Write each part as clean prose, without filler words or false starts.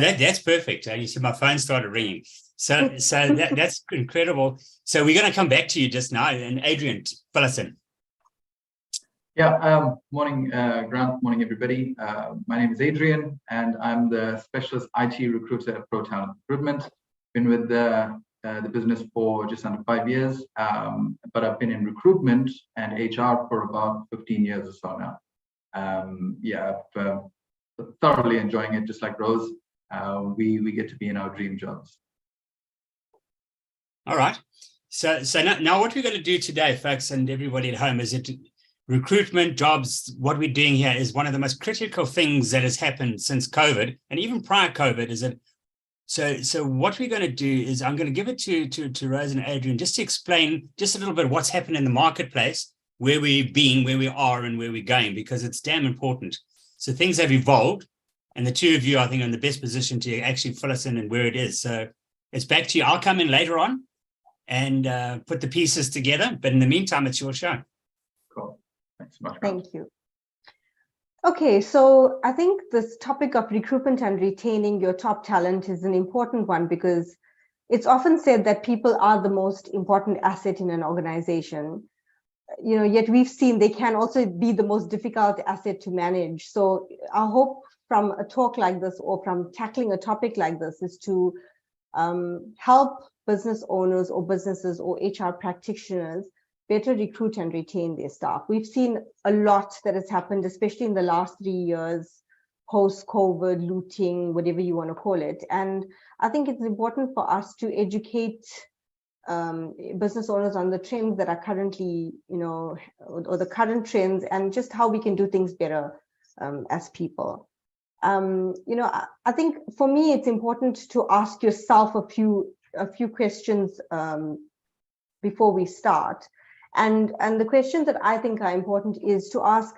That's perfect. You see, my phone started ringing. So that's incredible. So we're going to come back to you just now. And Adrian, fill us in. Yeah, morning, Grant. Morning, everybody. My name is Adrian, and I'm the specialist IT recruiter at Pro Talent Recruitment. Been with the business for just under 5 years, but I've been in recruitment and HR for about 15 years or so now. I'm thoroughly enjoying it, just like Rose. We get to be in our dream jobs. All right. So now what we're going to do today, folks, and everybody at home, is recruitment, jobs. What we're doing here is one of the most critical things that has happened since COVID, and even prior COVID. Is that so? What we're going to do is I'm going to give it to Rose and Adrian just to explain just a little bit what's happened in the marketplace, where we've been, where we are, and where we're going, because it's damn important. So things have evolved, and the two of you, I think, are in the best position to actually fill us in and where it is. So it's back to you. I'll come in later on and put the pieces together. But in the meantime, it's your show. Cool. Thanks so much. Thank you. Okay, so I think this topic of recruitment and retaining your top talent is an important one, because it's often said that people are the most important asset in an organization. Yet we've seen they can also be the most difficult asset to manage. So our hope from a talk like this, or from tackling a topic like this, is to help business owners or businesses or HR practitioners better recruit and retain their staff. We've seen a lot that has happened, especially in the last 3 years, post-COVID, looting, whatever you want to call it. And I think it's important for us to educate business owners on the trends that are currently, or the current trends, and just how we can do things better as people. I think for me, it's important to ask yourself a few questions before we start. And the questions that I think are important is to ask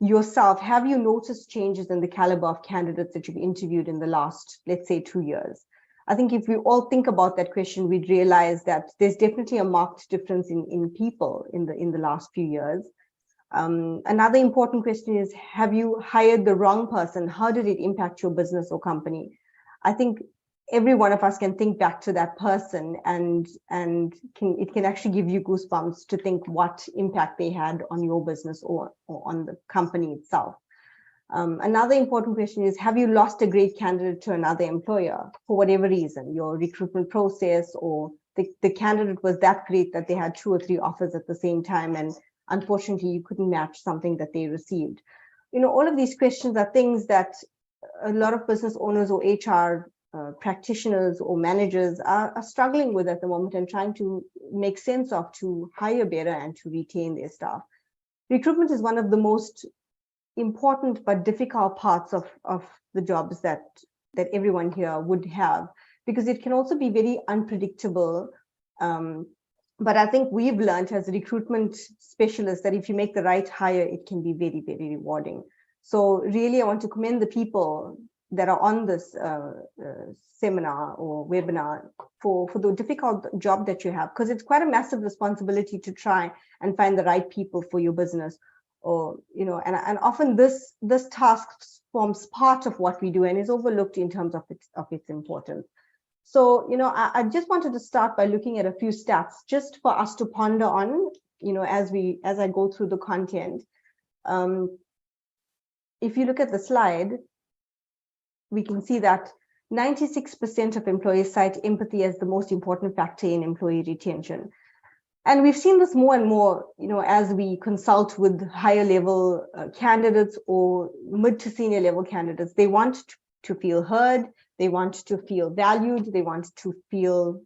yourself, have you noticed changes in the caliber of candidates that you've interviewed in the last, let's say, 2 years? I think if we all think about that question, we'd realize that there's definitely a marked difference in people in the last few years. Another important question is, have you hired the wrong person? How did it impact your business or company? I think every one of us can think back to that person, and it can actually give you goosebumps to think what impact they had on your business or on the company itself. Another important question is, have you lost a great candidate to another employer for whatever reason? Your recruitment process, or the candidate was that great that they had 2 or 3 offers at the same time, and unfortunately you couldn't match something that they received. All of these questions are things that a lot of business owners or HR practitioners or managers are struggling with at the moment, and trying to make sense of, to hire better and to retain their staff. Recruitment is one of the most important but difficult parts of the jobs that everyone here would have, because it can also be very unpredictable. But I think we've learned as recruitment specialists that if you make the right hire, it can be very, very rewarding. So really, I want to commend the people that are on this seminar or webinar for the difficult job that you have, because it's quite a massive responsibility to try and find the right people for your business. Or and often this task forms part of what we do and is overlooked in terms of its importance. So I just wanted to start by looking at a few stats just for us to ponder on, as I go through the content. If you look at the slide, we can see that 96% of employees cite empathy as the most important factor in employee retention. And we've seen this more and more, as we consult with higher level candidates or mid to senior level candidates. They want to feel heard, they want to feel valued, they want to feel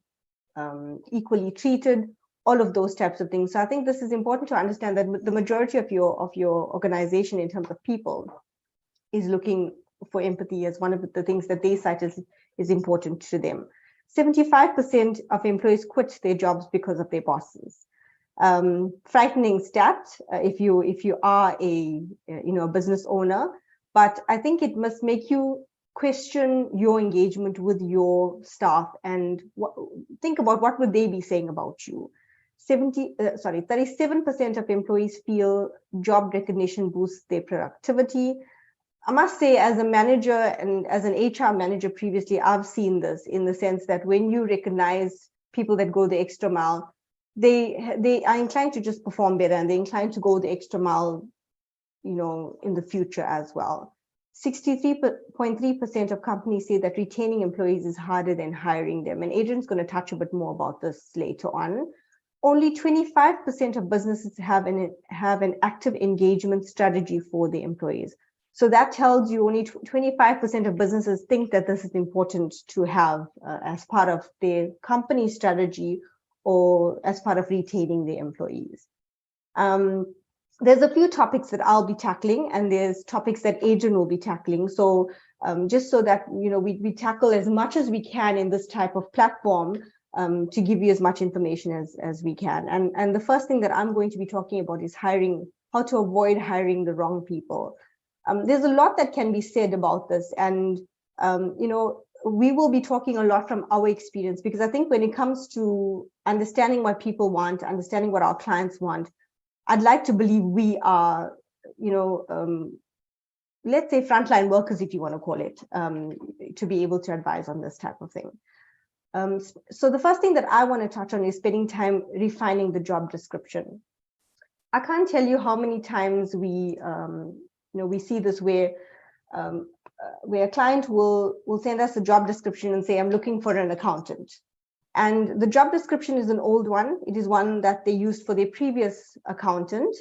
equally treated, all of those types of things. So I think this is important to understand, that the majority of your organization in terms of people is looking for empathy as one of the things that they cite is important to them. 75% of employees quit their jobs because of their bosses. Frightening stat if you are a business owner, but I think it must make you question your engagement with your staff and think about what would they be saying about you. 37% of employees feel job recognition boosts their productivity. I must say, as a manager and as an HR manager previously, I've seen this in the sense that when you recognize people that go the extra mile, they are inclined to just perform better, and they're inclined to go the extra mile, in the future as well. 63.3% of companies say that retaining employees is harder than hiring them. And Adrian's going to touch a bit more about this later on. Only 25% of businesses have an active engagement strategy for the employees. So that tells you only 25% of businesses think that this is important to have as part of their company strategy or as part of retaining the employees. There's a few topics that I'll be tackling, and there's topics that Adrian will be tackling. So just so that we tackle as much as we can in this type of platform to give you as much information as we can. And the first thing that I'm going to be talking about is how to avoid hiring the wrong people. There's a lot that can be said about this, and we will be talking a lot from our experience, because I think when it comes to understanding what people want, understanding what our clients want, I'd like to believe we are, let's say frontline workers, if you want to call it, to be able to advise on this type of thing. So the first thing that I want to touch on is spending time refining the job description. I can't tell you how many times we see this where a client will send us a job description and say, I'm looking for an accountant. And the job description is an old one. It is one that they used for their previous accountant,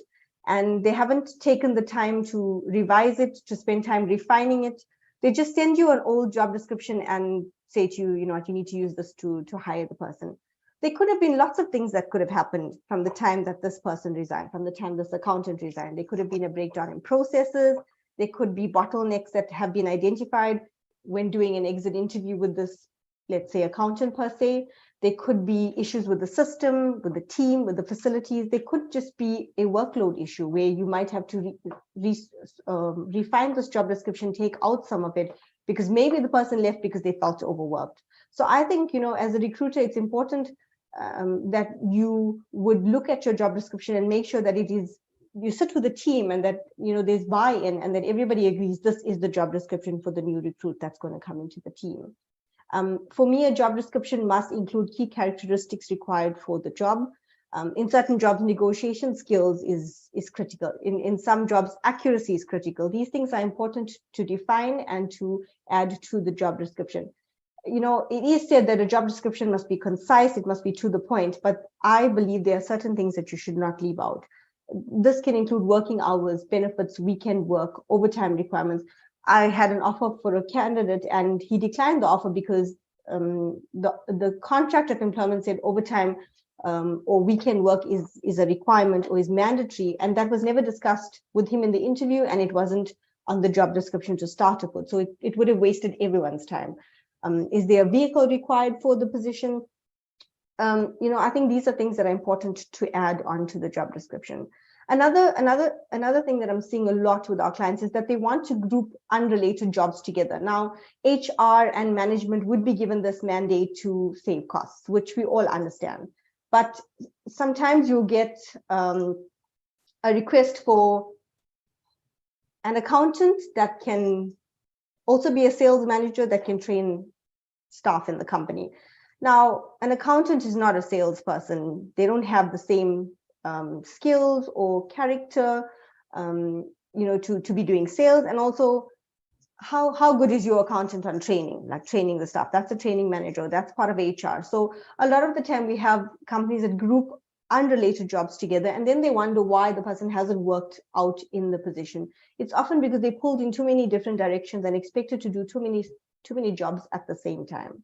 and they haven't taken the time to revise it, to spend time refining it. They just send you an old job description and say to you, you need to use this to hire the person. There could have been lots of things that could have happened from the time that this person resigned, from the time this accountant resigned. There could have been a breakdown in processes. There could be bottlenecks that have been identified when doing an exit interview with this, let's say, accountant per se. There could be issues with the system, with the team, with the facilities. There could just be a workload issue where you might have to refine this job description, take out some of it, because maybe the person left because they felt overworked. So I think, as a recruiter, it's important that you would look at your job description and make sure that you sit with the team, and that there's buy-in, and that everybody agrees this is the job description for the new recruit that's going to come into the team. For me, a job description must include key characteristics required for the job. In certain jobs, negotiation skills is critical. In some jobs, accuracy is critical. These things are important to define and to add to the job description. It is said that a job description must be concise, it must be to the point, but I believe there are certain things that you should not leave out. This can include working hours, benefits, weekend work, overtime requirements. I had an offer for a candidate and he declined the offer because the contract of employment said overtime or weekend work is a requirement or is mandatory, and that was never discussed with him in the interview, and it wasn't on the job description to start with. So it would have wasted everyone's time. Is there a vehicle required for the position? I think these are things that are important to add on to the job description. Another thing that I'm seeing a lot with our clients is that they want to group unrelated jobs together. Now, HR and management would be given this mandate to save costs, which we all understand. But sometimes you'll get a request for an accountant that can also be a sales manager that can train staff in the company. Now, an accountant is not a salesperson. They don't have the same skills or character, to be doing sales. And also, how good is your accountant on training, like training the staff? That's a training manager. That's part of HR. So a lot of the time we have companies that group unrelated jobs together, and then they wonder why the person hasn't worked out in the position. It's often because they pulled in too many different directions and expected to do too many jobs at the same time.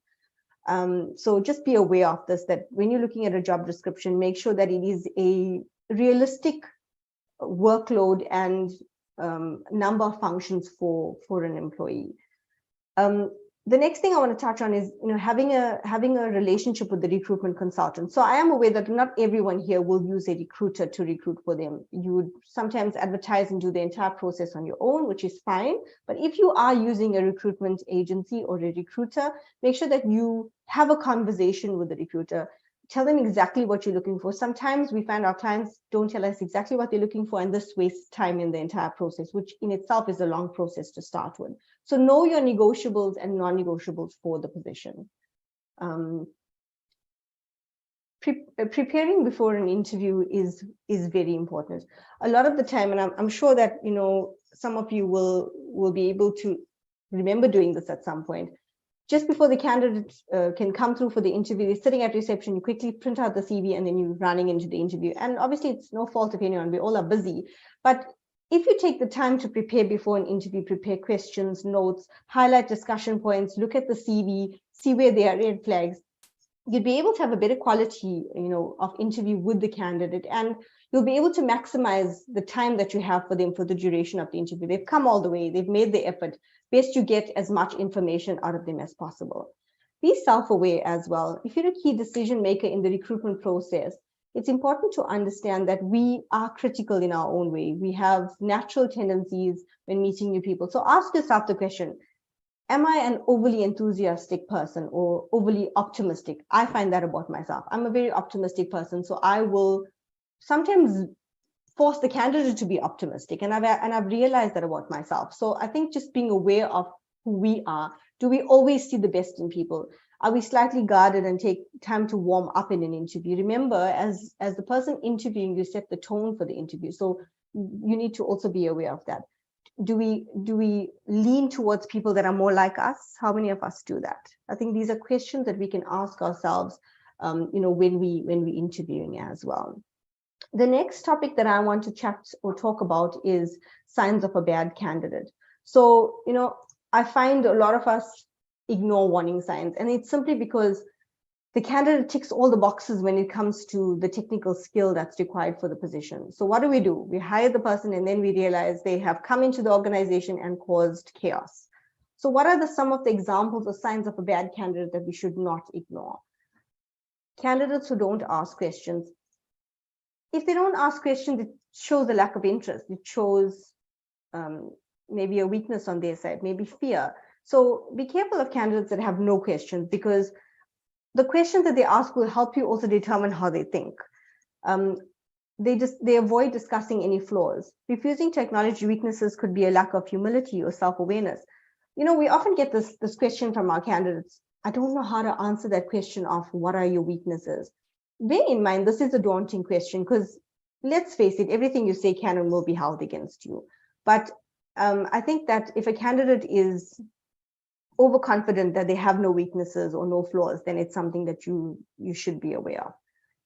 So just be aware of this, that when you're looking at a job description, make sure that it is a realistic workload and number of functions for an employee. The next thing I want to touch on is having a relationship with the recruitment consultant. So I am aware that not everyone here will use a recruiter to recruit for them. You would sometimes advertise and do the entire process on your own, which is fine. But if you are using a recruitment agency or a recruiter, make sure that you have a conversation with the recruiter. tell them exactly what you're looking for. Sometimes we find our clients don't tell us exactly what they're looking for, and this wastes time in the entire process, which in itself is a long process to start with. So know your negotiables and non-negotiables for the position. Preparing before an interview is very important. A lot of the time, and I'm sure that some of you will be able to remember doing this at some point. Just before the candidate can come through for the interview, they're sitting at reception, you quickly print out the CV, and then you're running into the interview. And obviously, it's no fault of anyone. We all are busy. But if you take the time to prepare before an interview, prepare questions, notes, highlight discussion points, look at the CV, see where there are red flags, you'd be able to have a better quality, of interview with the candidate, and you'll be able to maximize the time that you have for them for the duration of the interview. They've come all the way, they've made the effort. Best you get as much information out of them as possible. Be self-aware as well. If you're a key decision maker in the recruitment process, it's important to understand that we are critical in our own way. We have natural tendencies when meeting new people. So ask yourself the question, am I an overly enthusiastic person or overly optimistic? I find that about myself. I'm a very optimistic person, so I will sometimes force the candidate to be optimistic, and I've realized that about myself. So I think just being aware of who we are. Do we always see the best in people? Are we slightly guarded and take time to warm up in an interview? Remember, as the person interviewing, you set the tone for the interview. So you need to also be aware of that. Do we lean towards people that are more like us? How many of us do that? I think these are questions that we can ask ourselves, when we interviewing as well. The next topic that I want to chat or talk about is signs of a bad candidate. So, I find a lot of us ignore warning signs, and it's simply because the candidate ticks all the boxes when it comes to the technical skill that's required for the position. So what do? We hire the person, and then we realize they have come into the organization and caused chaos. So what are some of the examples or signs of a bad candidate that we should not ignore? Candidates who don't ask questions. If they don't ask questions, it shows a lack of interest. It shows maybe a weakness on their side, maybe fear. So be careful of candidates that have no questions, because the questions that they ask will help you also determine how they think. They avoid discussing any flaws. Refusing to acknowledge weaknesses could be a lack of humility or self-awareness. We often get this question from our candidates. I don't know how to answer that question of what are your weaknesses. Bear in mind, this is a daunting question, because let's face it, everything you say can and will be held against you. But I think that if a candidate is overconfident that they have no weaknesses or no flaws, then it's something that you should be aware of.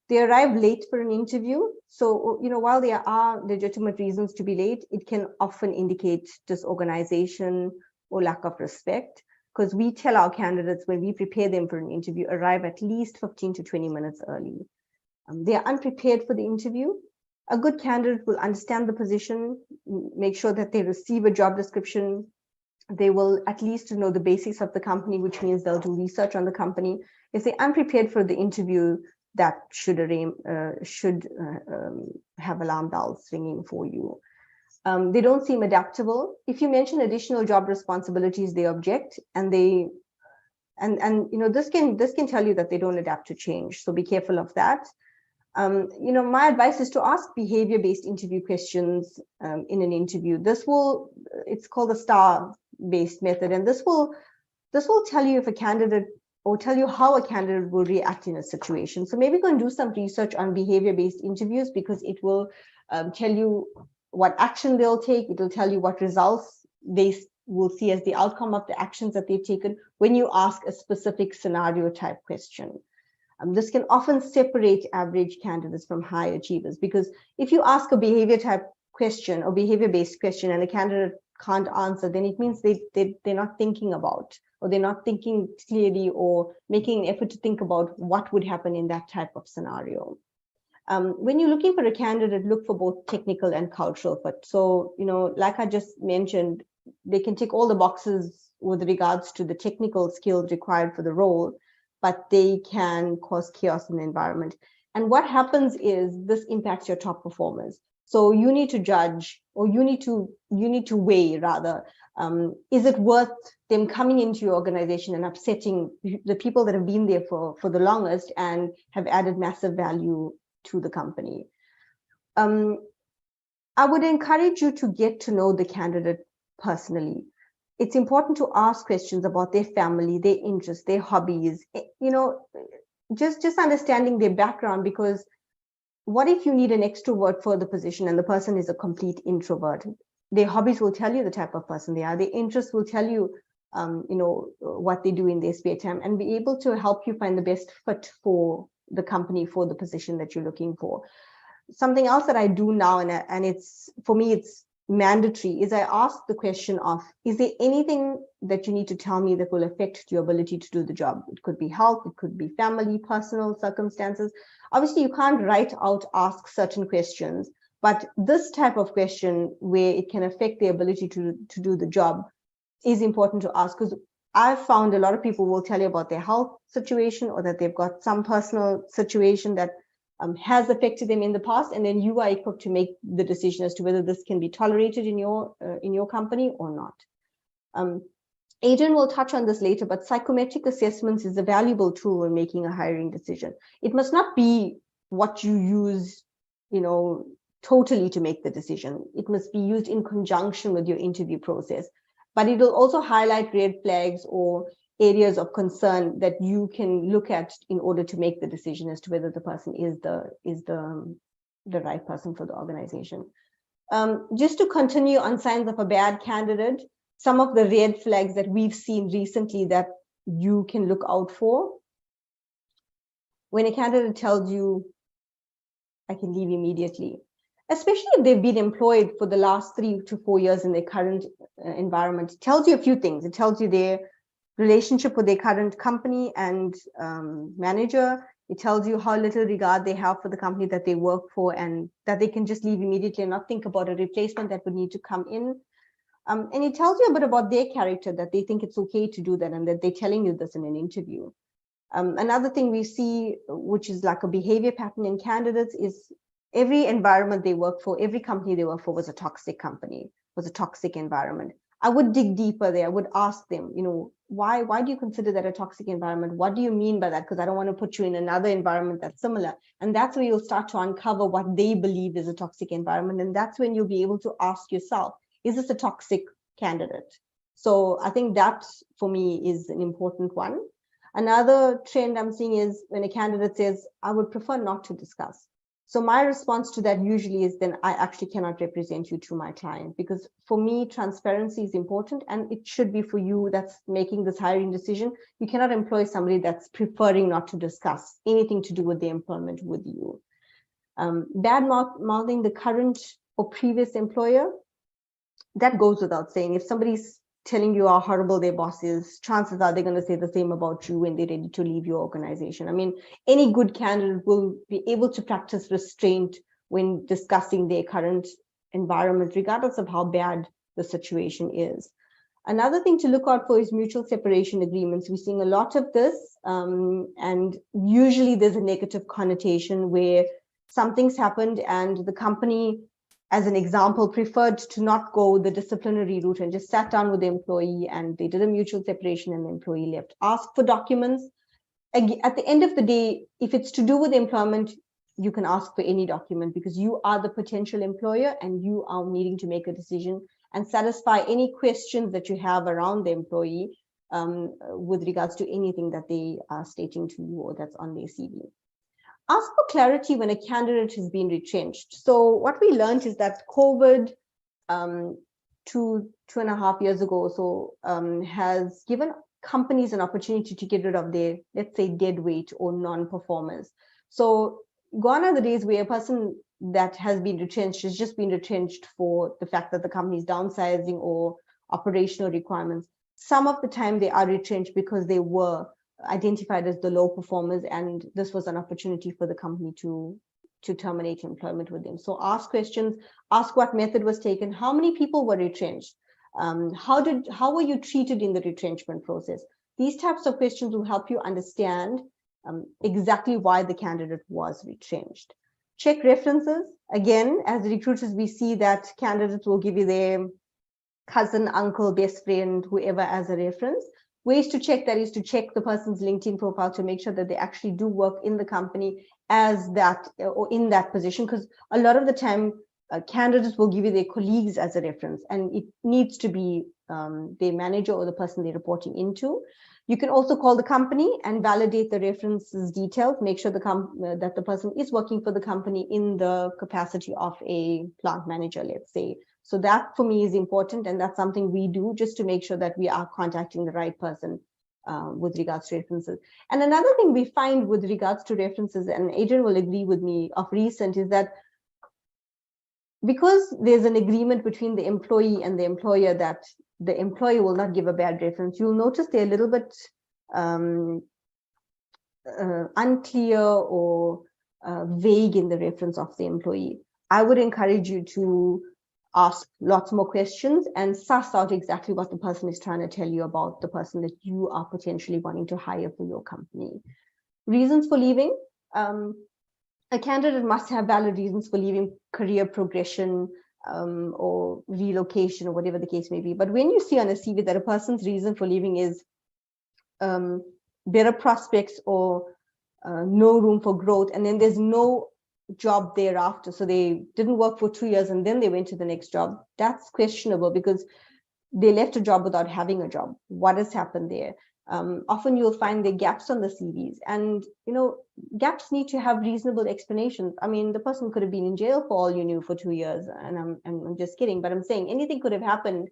They arrive late for an interview. So, while there are legitimate reasons to be late, it can often indicate disorganization or lack of respect, because we tell our candidates when we prepare them for an interview, arrive at least 15 to 20 minutes early. They are unprepared for the interview. A good candidate will understand the position, make sure that they receive a job description. They will at least know the basics of the company, which means they'll do research on the company. If they're unprepared for the interview, that should have alarm bells ringing for you. They don't seem adaptable. If you mention additional job responsibilities, they object, and this can tell you that they don't adapt to change. So be careful of that. My advice is to ask behavior-based interview questions in an interview. It's called the STAR-based method, and this will tell you if a candidate, or tell you how a candidate will react in a situation. So maybe go and do some research on behavior-based interviews, because it will tell you what action they'll take. It will tell you what results they will see as the outcome of the actions that they've taken when you ask a specific scenario type question. This can often separate average candidates from high achievers, because if you ask a behavior type question or behavior-based question and a candidate can't answer, then it means they're not thinking about, or they're not thinking clearly or making an effort to think about what would happen in that type of scenario. When you're looking for a candidate, look for both technical and cultural fit. So, like I just mentioned, they can tick all the boxes with regards to the technical skills required for the role, but they can cause chaos in the environment. And what happens is this impacts your top performers. So you need to judge, or you need to weigh rather, Is it worth them coming into your organization and upsetting the people that have been there for the longest and have added massive value to the company? I would encourage you to get to know the candidate personally. It's important to ask questions about their family, their interests, their hobbies, just understanding their background, because what if you need an extrovert for the position and the person is a complete introvert? Their hobbies will tell you the type of person they are. Their interests will tell you, what they do in their spare time, and be able to help you find the best fit for the company, for the position that you're looking for. Something else that I do now, and it's, for me, it's mandatory, is I ask the question of, is there anything that you need to tell me that will affect your ability to do the job? It could be health, it could be family, personal circumstances. Obviously, you can't write out, ask certain questions, but this type of question where it can affect the ability to do the job is important to ask, because I've found a lot of people will tell you about their health situation, or that they've got some personal situation that has affected them in the past, and then you are equipped to make the decision as to whether this can be tolerated in your company or not. Adrian will touch on this later, but psychometric assessments is a valuable tool when making a hiring decision. It must not be what you use, totally to make the decision. It must be used in conjunction with your interview process, but it will also highlight red flags or areas of concern that you can look at in order to make the decision as to whether the person is the right person for the organization. Just to continue on signs of a bad candidate, some of the red flags that we've seen recently that you can look out for. When a candidate tells you, I can leave immediately, especially if they've been employed for the last 3 to 4 years in their current environment, it tells you a few things. It tells you their relationship with their current company and manager. It tells you how little regard they have for the company that they work for, and that they can just leave immediately and not think about a replacement that would need to come in. And it tells you a bit about their character, that they think it's okay to do that, and that they're telling you this in an interview. Another thing we see, which is like a behavior pattern in candidates, is every environment they work for, every company they work for was a toxic company, was a toxic environment. I would dig deeper there. I would ask them, why do you consider that a toxic environment? What do you mean by that? Because I don't want to put you in another environment that's similar. And that's where you'll start to uncover what they believe is a toxic environment. And that's when you'll be able to ask yourself, is this a toxic candidate? So I think that, for me, is an important one. Another trend I'm seeing is when a candidate says, I would prefer not to discuss. So my response to that usually is, then I actually cannot represent you to my client, because for me, transparency is important, and it should be for you that's making this hiring decision. You cannot employ somebody that's preferring not to discuss anything to do with the employment with you. Bad mouthing the current or previous employer, that goes without saying. If somebody's telling you how horrible their boss is, chances are they're going to say the same about you when they're ready to leave your organization. I mean, any good candidate will be able to practice restraint when discussing their current environment, regardless of how bad the situation is. Another thing to look out for is mutual separation agreements. We're seeing a lot of this, and usually there's a negative connotation where something's happened and the company, as an example, preferred to not go the disciplinary route and just sat down with the employee and they did a mutual separation and the employee left. Ask for documents. At the end of the day, if it's to do with employment, you can ask for any document, because you are the potential employer and you are needing to make a decision and satisfy any questions that you have around the employee with regards to anything that they are stating to you or that's on their CV. Ask for clarity when a candidate has been retrenched. So what we learned is that COVID 2.5 years ago or so has given companies an opportunity to get rid of their, let's say, dead weight or non-performers. So gone are the days where a person that has been retrenched has just been retrenched for the fact that the company is downsizing or operational requirements. Some of the time they are retrenched because they were identified as the low performers, and this was an opportunity for the company to terminate employment with them. So ask questions, ask what method was taken, how many people were retrenched, how were you treated in the retrenchment process. These types of questions will help you understand exactly why the candidate was retrenched. Check references. Again, as recruiters, we see that candidates will give you their cousin, uncle, best friend, whoever as a reference. Ways to check that is to check the person's LinkedIn profile to make sure that they actually do work in the company as that or in that position, because a lot of the time candidates will give you their colleagues as a reference, and it needs to be their manager or the person they're reporting into. You can also call the company and validate the references details, make sure that the person is working for the company in the capacity of a plant manager, let's say. So that for me is important, and that's something we do just to make sure that we are contacting the right person with regards to references. And another thing we find with regards to references, and Adrian will agree with me of recent, is that because there's an agreement between the employee and the employer that the employee will not give a bad reference, you'll notice they're a little bit unclear or vague in the reference of the employee. I would encourage you to ask lots more questions and suss out exactly what the person is trying to tell you about the person that you are potentially wanting to hire for your company. Reasons for leaving. A candidate must have valid reasons for leaving, career progression, or relocation, or whatever the case may be. But when you see on a CV that a person's reason for leaving is better prospects or no room for growth, and then there's no job thereafter, so they didn't work for 2 years and then they went to the next job, that's questionable because they left a job without having a job. What has happened there? Often you'll find there are gaps on the CVs, and gaps need to have reasonable explanations. I mean, the person could have been in jail for all you knew for 2 years, and I'm just kidding, but I'm saying anything could have happened.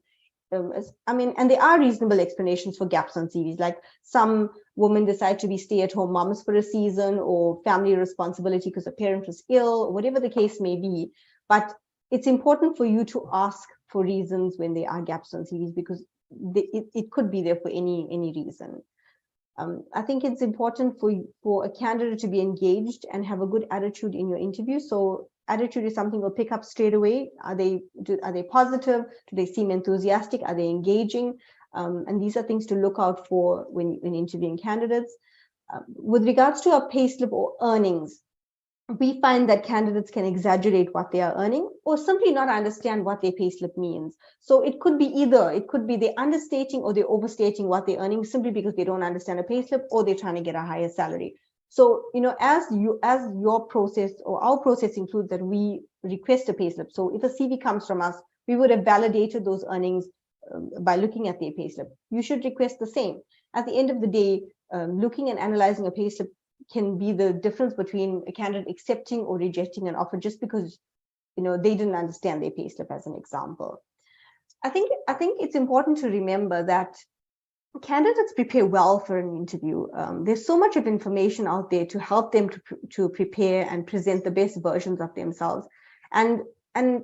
And there are reasonable explanations for gaps on CVs, like some women decide to be stay-at-home moms for a season, or family responsibility because a parent was ill, or whatever the case may be. But it's important for you to ask for reasons when there are gaps on CVs, because it could be there for any reason. I think it's important for a candidate to be engaged and have a good attitude in your interview. So attitude is something we'll pick up straight away. Are they positive? Do they seem enthusiastic? Are they engaging? And these are things to look out for when interviewing candidates. With regards to our payslip or earnings, we find that candidates can exaggerate what they are earning or simply not understand what their payslip means. So it could be either. It could be they're understating or they're overstating what they're earning simply because they don't understand a payslip, or they're trying to get a higher salary. So, as your process or our process includes that we request a payslip. So if a CV comes from us, we would have validated those earnings by looking at their payslip. You should request the same. At the end of the day, looking and analyzing a payslip can be the difference between a candidate accepting or rejecting an offer just because they didn't understand their payslip, as an example. I think it's important to remember that candidates prepare well for an interview. There's so much of information out there to help them to prepare and present the best versions of themselves. And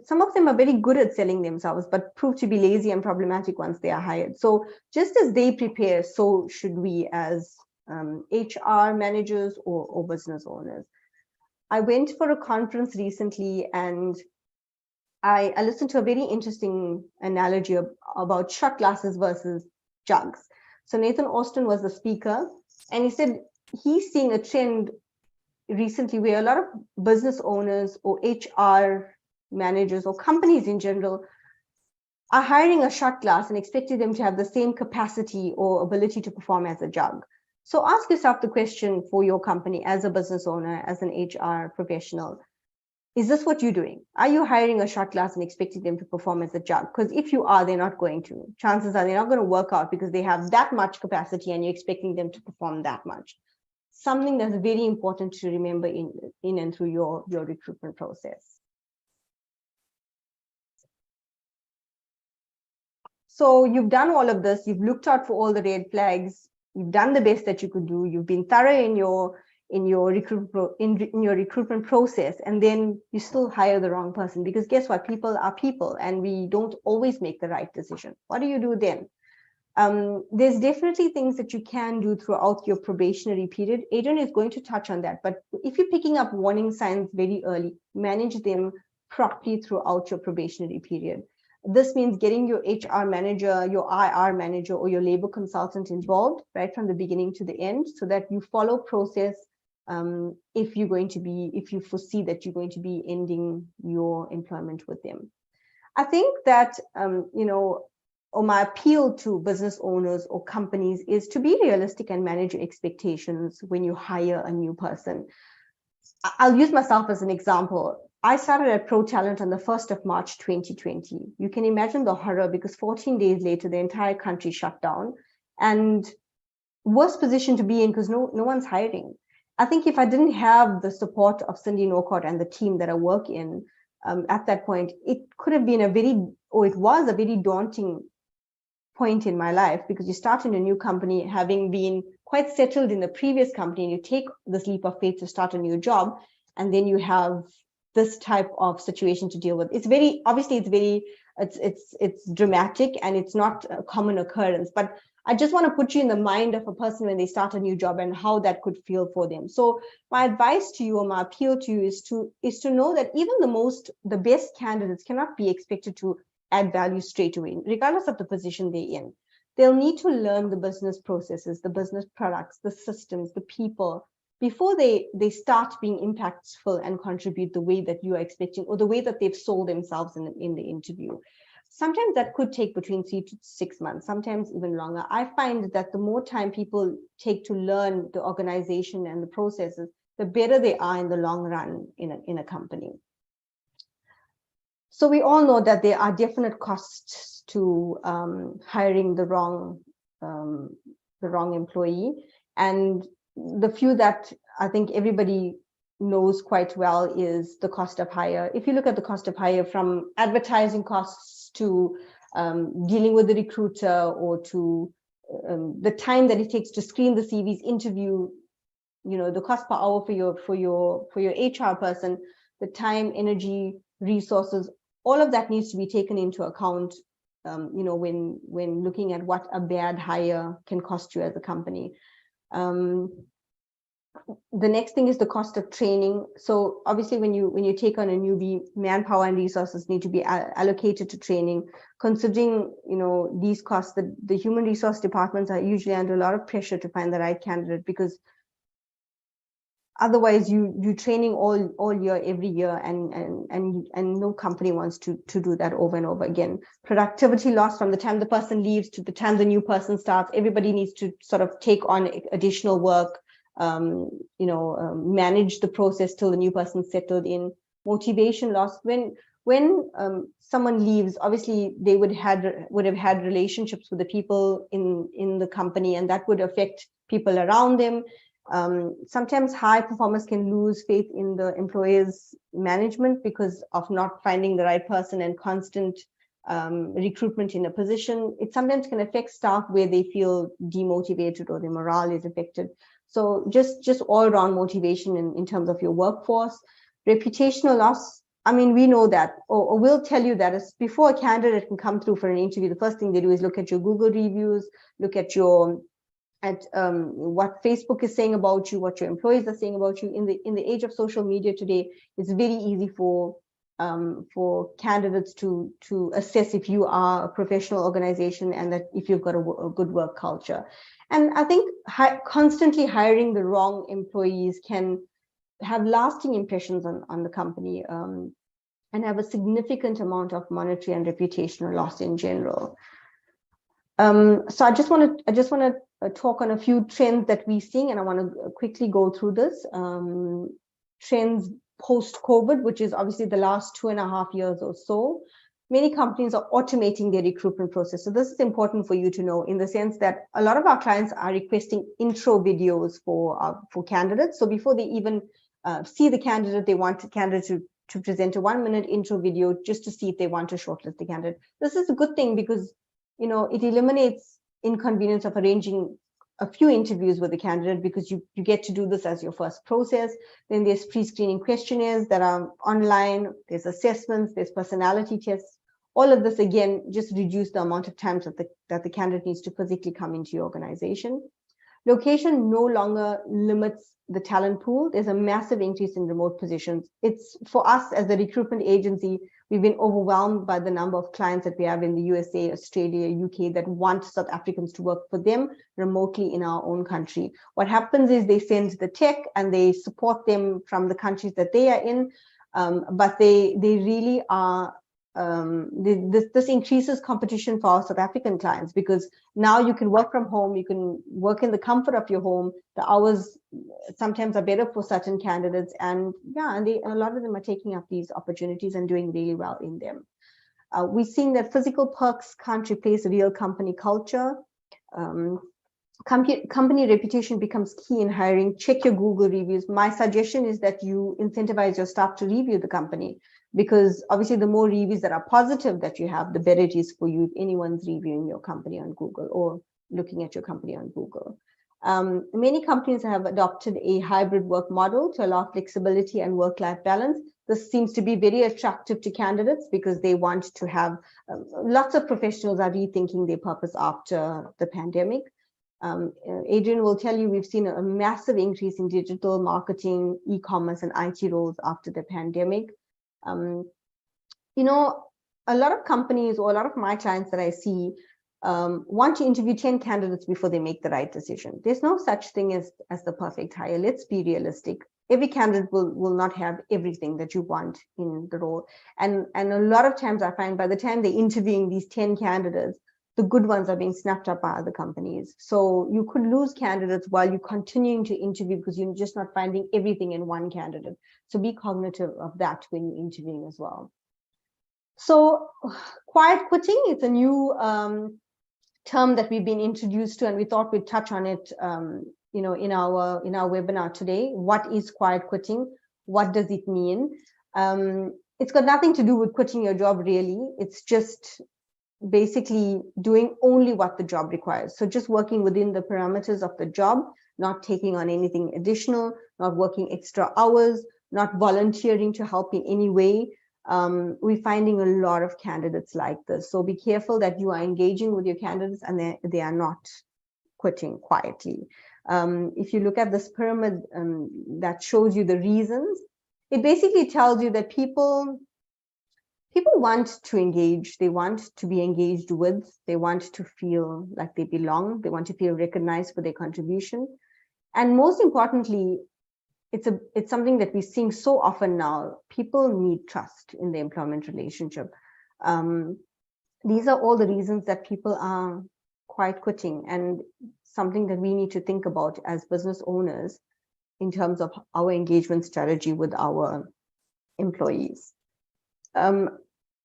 some of them are very good at selling themselves, but prove to be lazy and problematic once they are hired. So just as they prepare, so should we as HR managers or business owners. I went for a conference recently, and I listened to a very interesting analogy about shot glasses versus jugs. So Nathan Austin was the speaker, and he said he's seeing a trend recently where a lot of business owners or HR managers or companies in general are hiring a shot glass and expecting them to have the same capacity or ability to perform as a jug. So ask yourself the question for your company as a business owner, as an HR professional. Is this what you're doing? Are you hiring a shot glass and expecting them to perform as a jug? Because if you are, they're not going to. Chances are they're not going to work out because they have that much capacity and you're expecting them to perform that much. Something that's very important to remember in and through your recruitment process. So you've done all of this. You've looked out for all the red flags. You've done the best that you could do. You've been thorough in your recruitment process, and then you still hire the wrong person, because guess what? People are people, and we don't always make the right decision. What do you do then? There's definitely things that you can do throughout your probationary period. Adrian is going to touch on that, but if you're picking up warning signs very early, manage them properly throughout your probationary period. This means getting your HR manager, your IR manager, or your labor consultant involved right from the beginning to the end, so that you follow process if you foresee that you're going to be ending your employment with them. I think that or my appeal to business owners or companies is to be realistic and manage your expectations when you hire a new person. I'll use myself as an example. I started at Pro Talent on the 1st of March 2020. You can imagine the horror, because 14 days later, the entire country shut down, and worst position to be in because no one's hiring. I think if I didn't have the support of Cindy Norcott and the team that I work in at that point, it could have been it was a very daunting point in my life, because you start in a new company having been quite settled in the previous company, and you take this leap of faith to start a new job, and then you have this type of situation to deal with. It's very it's dramatic, and it's not a common occurrence, but I just want to put you in the mind of a person when they start a new job and how that could feel for them. So my advice to you, or my appeal to you, is to know that even the best candidates cannot be expected to add value straight away, regardless of the position they're in. They'll need to learn the business processes, the business products, the systems, the people, before they start being impactful and contribute the way that you are expecting, or the way that they've sold themselves in the interview. Sometimes that could take between 3 to 6 months, sometimes even longer. I find that the more time people take to learn the organization and the processes, the better they are in the long run in a company. So we all know that there are definite costs to hiring the wrong employee, and the few that I think everybody knows quite well is the cost of hire. If you look at the cost of hire, from advertising costs to dealing with the recruiter, or to the time that it takes to screen the CVs, interview, the cost per hour for your HR person, the time, energy, resources, all of that needs to be taken into account, when looking at what a bad hire can cost you as a company. The next thing is the cost of training. So obviously, when you take on a newbie, manpower and resources need to be allocated to training. Considering these costs, the human resource departments are usually under a lot of pressure to find the right candidate, because otherwise you training all year, every year, and no company wants to do that over and over again. Productivity loss from the time the person leaves to the time the new person starts. Everybody needs to sort of take on additional work, manage the process till the new person's settled in. Motivation loss. When someone leaves, obviously they would have had relationships with the people in the company, and that would affect people around them. Sometimes high performers can lose faith in the employer's management because of not finding the right person and constant recruitment in a position. It sometimes can affect staff where they feel demotivated or their morale is affected. So just all-around motivation in terms of your workforce. Reputational loss. I mean, we know that, or we'll tell you that is before a candidate can come through for an interview, the first thing they do is look at your Google reviews, look at what Facebook is saying about you, what your employees are saying about you. In the age of social media today, it's very easy for candidates to assess if you are a professional organization and that if you've got a good work culture. And I think constantly hiring the wrong employees can have lasting impressions on the company, and have a significant amount of monetary and reputational loss in general. So I just want to talk on a few trends that we're seeing, and I want to quickly go through this. Trends post-COVID, which is obviously the last 2.5 years or so. Many companies are automating their recruitment process. So this is important for you to know, in the sense that a lot of our clients are requesting intro videos for candidates. So before they even see the candidate, they want the candidate to present a 1-minute intro video just to see if they want to shortlist the candidate. This is a good thing because it eliminates inconvenience of arranging a few interviews with the candidate, because you get to do this as your first process. Then there's pre-screening questionnaires that are online, there's assessments, there's personality tests. All of this, again, just reduce the amount of time that the candidate needs to physically come into your organization. Location no longer limits the talent pool. There's a massive increase in remote positions. It's, for us as a recruitment agency, we've been overwhelmed by the number of clients that we have in the USA, Australia, UK that want South Africans to work for them remotely in our own country. What happens is they send the tech and they support them from the countries that they are in, but they really are this increases competition for our South African clients, because now you can work from home, you can work in the comfort of your home. The hours sometimes are better for certain candidates, and a lot of them are taking up these opportunities and doing really well in them. We're seeing that physical perks can't replace real company culture. Company reputation becomes key in hiring. Check your Google reviews. My suggestion is that you incentivize your staff to review the company, because obviously the more reviews that are positive that you have, the better it is for you if anyone's reviewing your company on Google or looking at your company on Google. Many companies have adopted a hybrid work model to allow flexibility and work-life balance. This seems to be very attractive to candidates because they want to have, lots of professionals are rethinking their purpose after the pandemic. Adrian will tell you, we've seen a massive increase in digital marketing, e-commerce, and IT roles after the pandemic. You know, a lot of companies, or a lot of my clients that I see, want to interview 10 candidates before they make the right decision. There's no such thing as the perfect hire. Let's be realistic. Every candidate will not have everything that you want in the role. And a lot of times I find by the time they're interviewing these 10 candidates, the good ones are being snapped up by other companies. So you could lose candidates while you're continuing to interview because you're just not finding everything in one candidate. So be cognitive of that when you're interviewing as well. So quiet quitting is a new term that we've been introduced to, and we thought we'd touch on it in our webinar today. What is quiet quitting? What does it mean? It's got nothing to do with quitting your job, really. It's just basically doing only what the job requires. So just working within the parameters of the job, not taking on anything additional, not working extra hours, not volunteering to help in any way. We're finding a lot of candidates like this. So be careful that you are engaging with your candidates and they are not quitting quietly. If you look at this pyramid that shows you the reasons, it basically tells you that people want to engage, they want to be engaged with, they want to feel like they belong, they want to feel recognized for their contribution. And most importantly, it's something that we're seeing so often now. People need trust in the employment relationship. These are all the reasons that people are quiet quitting, and something that we need to think about as business owners in terms of our engagement strategy with our employees.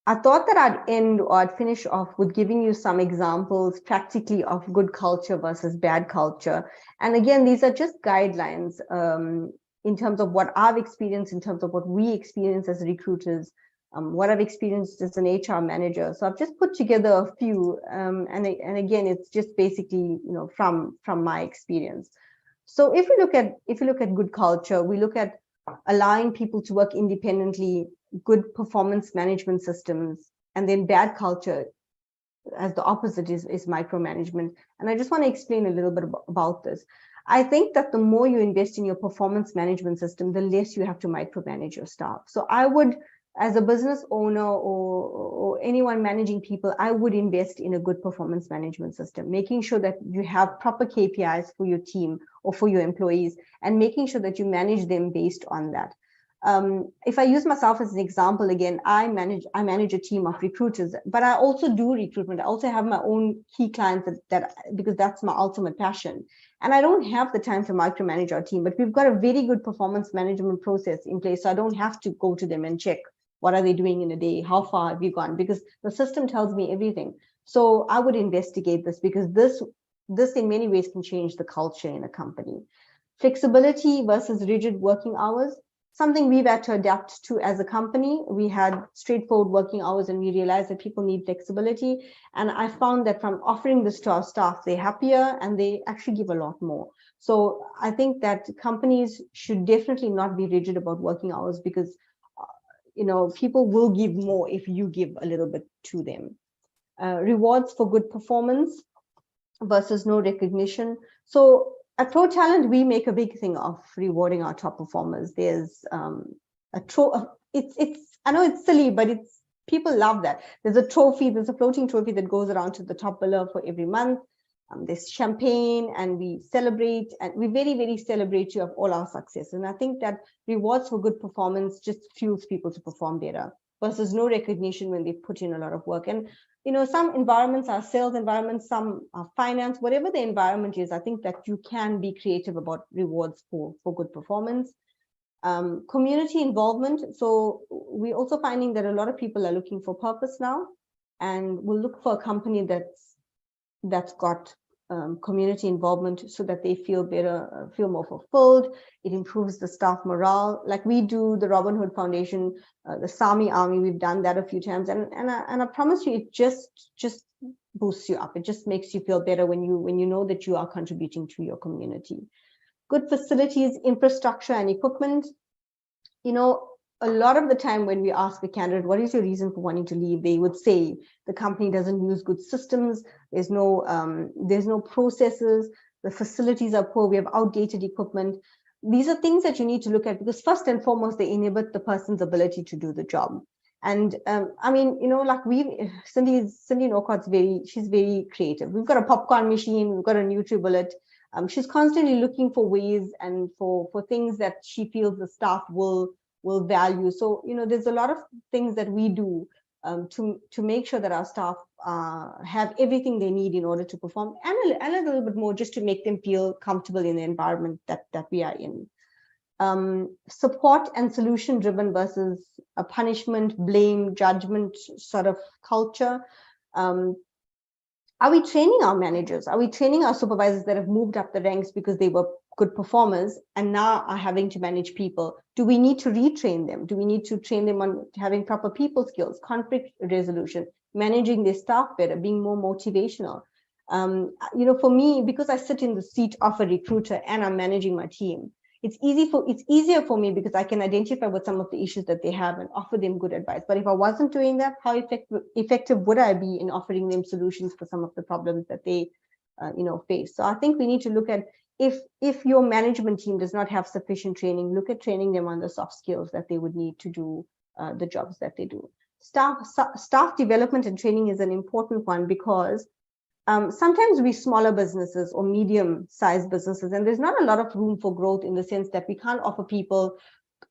I thought that I'd finish off with giving you some examples practically of good culture versus bad culture. And again, these are just guidelines in terms of what I've experienced, in terms of what we experience as recruiters, what I've experienced as an HR manager. So I've just put together a few, and again, it's just basically from my experience. So if you look at good culture, we look at allowing people to work independently, good performance management systems, and then bad culture as the opposite is micromanagement. And I just want to explain a little bit about this. I think that the more you invest in your performance management system, the less you have to micromanage your staff. So I would, as a business owner or anyone managing people, I would invest in a good performance management system, making sure that you have proper KPIs for your team or for your employees, and making sure that you manage them based on that. If I use myself as an example, again, I manage a team of recruiters, but I also do recruitment. I also have my own key clients because that's my ultimate passion. And I don't have the time to micromanage our team, but we've got a very good performance management process in place. So I don't have to go to them and check what are they doing in a day, how far have you gone, because the system tells me everything. So I would investigate this, because this in many ways can change the culture in a company. Flexibility versus rigid working hours. Something we've had to adapt to as a company. We had straightforward working hours, and we realized that people need flexibility. And I found that from offering this to our staff, they're happier and they actually give a lot more. So I think that companies should definitely not be rigid about working hours, because people will give more if you give a little bit to them. Rewards for good performance versus no recognition. So at Pro Talent, we make a big thing of rewarding our top performers. There's I know it's silly, but people love that. There's a trophy, there's a floating trophy that goes around to the top biller for every month. There's champagne, and we celebrate, and we very, very celebrate you of all our success. And I think that rewards for good performance just fuels people to perform better. versus no recognition when they put in a lot of work. And some environments are sales environments, some are finance, whatever the environment is. I think that you can be creative about rewards for good performance. Community involvement. So we're also finding that a lot of people are looking for purpose now, and will look for a company that's got community involvement so that they feel better, feel more fulfilled. It improves the staff morale. Like we do the Robin Hood Foundation, the Sami Army, we've done that a few times. And I promise you, it just boosts you up. It just makes you feel better when you know that you are contributing to your community. Good facilities, infrastructure, and equipment. A lot of the time when we ask a candidate, what is your reason for wanting to leave? They would say the company doesn't use good systems. There's no processes. The facilities are poor. We have outdated equipment. These are things that you need to look at, because first and foremost, they inhibit the person's ability to do the job. And like Cindy Norcott's she's very creative. We've got a popcorn machine. We've got a NutriBullet. She's constantly looking for ways and for things that she feels the staff will value. So, there's a lot of things that we do to make sure that our staff have everything they need in order to perform, and a little bit more just to make them feel comfortable in the environment that we are in. Support and solution driven versus a punishment, blame, judgment sort of culture. Are we training our managers? Are we training our supervisors that have moved up the ranks because they were good performers and now are having to manage people? Do we need to retrain them? Do we need to train them on having proper people skills, conflict resolution, managing their staff better, being more motivational? For me, because I sit in the seat of a recruiter and I'm managing my team, it's easier for me because I can identify what some of the issues that they have and offer them good advice. But if I wasn't doing that, how effective would I be in offering them solutions for some of the problems that they face? So I think we need to look at, if your management team does not have sufficient training, look at training them on the soft skills that they would need to do the jobs that they do. Staff development and training is an important one, because sometimes we smaller businesses or medium-sized businesses, and there's not a lot of room for growth in the sense that we can't offer people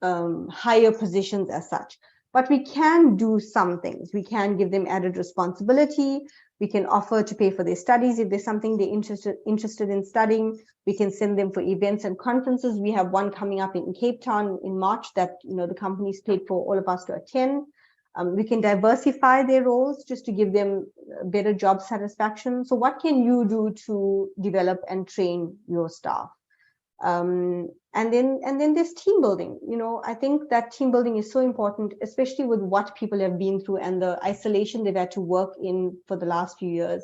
higher positions as such. But we can do some things. We can give them added responsibility. We can offer to pay for their studies if there's something they're interested in studying. We can send them for events and conferences. We have one coming up in Cape Town in March that the company's paid for all of us to attend. We can diversify their roles just to give them better job satisfaction. So what can you do to develop and train your staff? And then there's team building. I think that team building is so important, especially with what people have been through and the isolation they've had to work in for the last few years.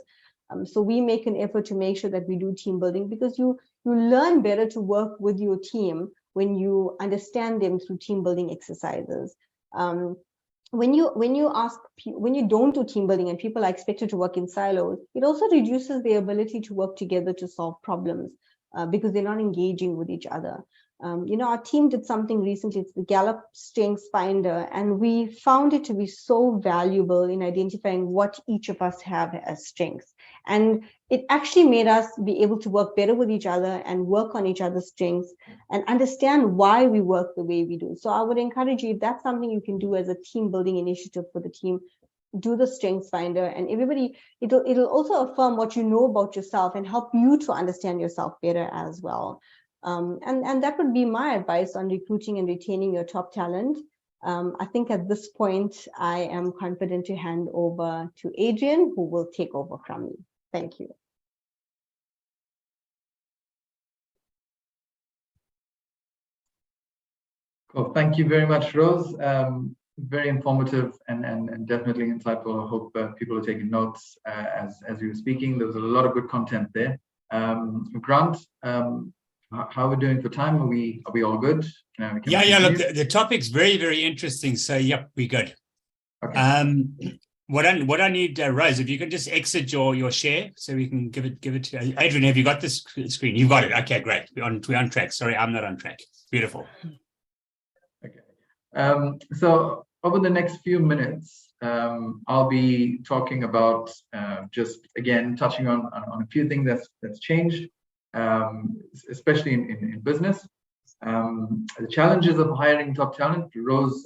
So we make an effort to make sure that we do team building, because you learn better to work with your team when you understand them through team building exercises. When you don't do team building and people are expected to work in silos, it also reduces their ability to work together to solve problems because they're not engaging with each other. Our team did something recently. It's the Gallup Strengths Finder, and we found it to be so valuable in identifying what each of us have as strengths. And it actually made us be able to work better with each other and work on each other's strengths and understand why we work the way we do. So I would encourage you, if that's something you can do as a team building initiative for the team, do the Strengths Finder, and everybody, it'll also affirm what you know about yourself and help you to understand yourself better as well. And that would be my advice on recruiting and retaining your top talent. I think at this point, I am confident to hand over to Adrian, who will take over from me. Thank you. Cool. Thank you very much, Rose. Very informative and definitely insightful. I hope people are taking notes as you were speaking. There was a lot of good content there. Grant, how are we doing for time? Are we all good? Yeah. Look, the topic's very, very interesting. So, yep, we're good. Okay. What I need, Rose, if you can just exit your share so we can give it to Adrian. Have you got this screen? You've got it. Okay, great. We're on track. Sorry, I'm not on track. Beautiful. Okay. So over the next few minutes, I'll be talking about just again touching on a few things that's changed, especially in business. The challenges of hiring top talent. Rose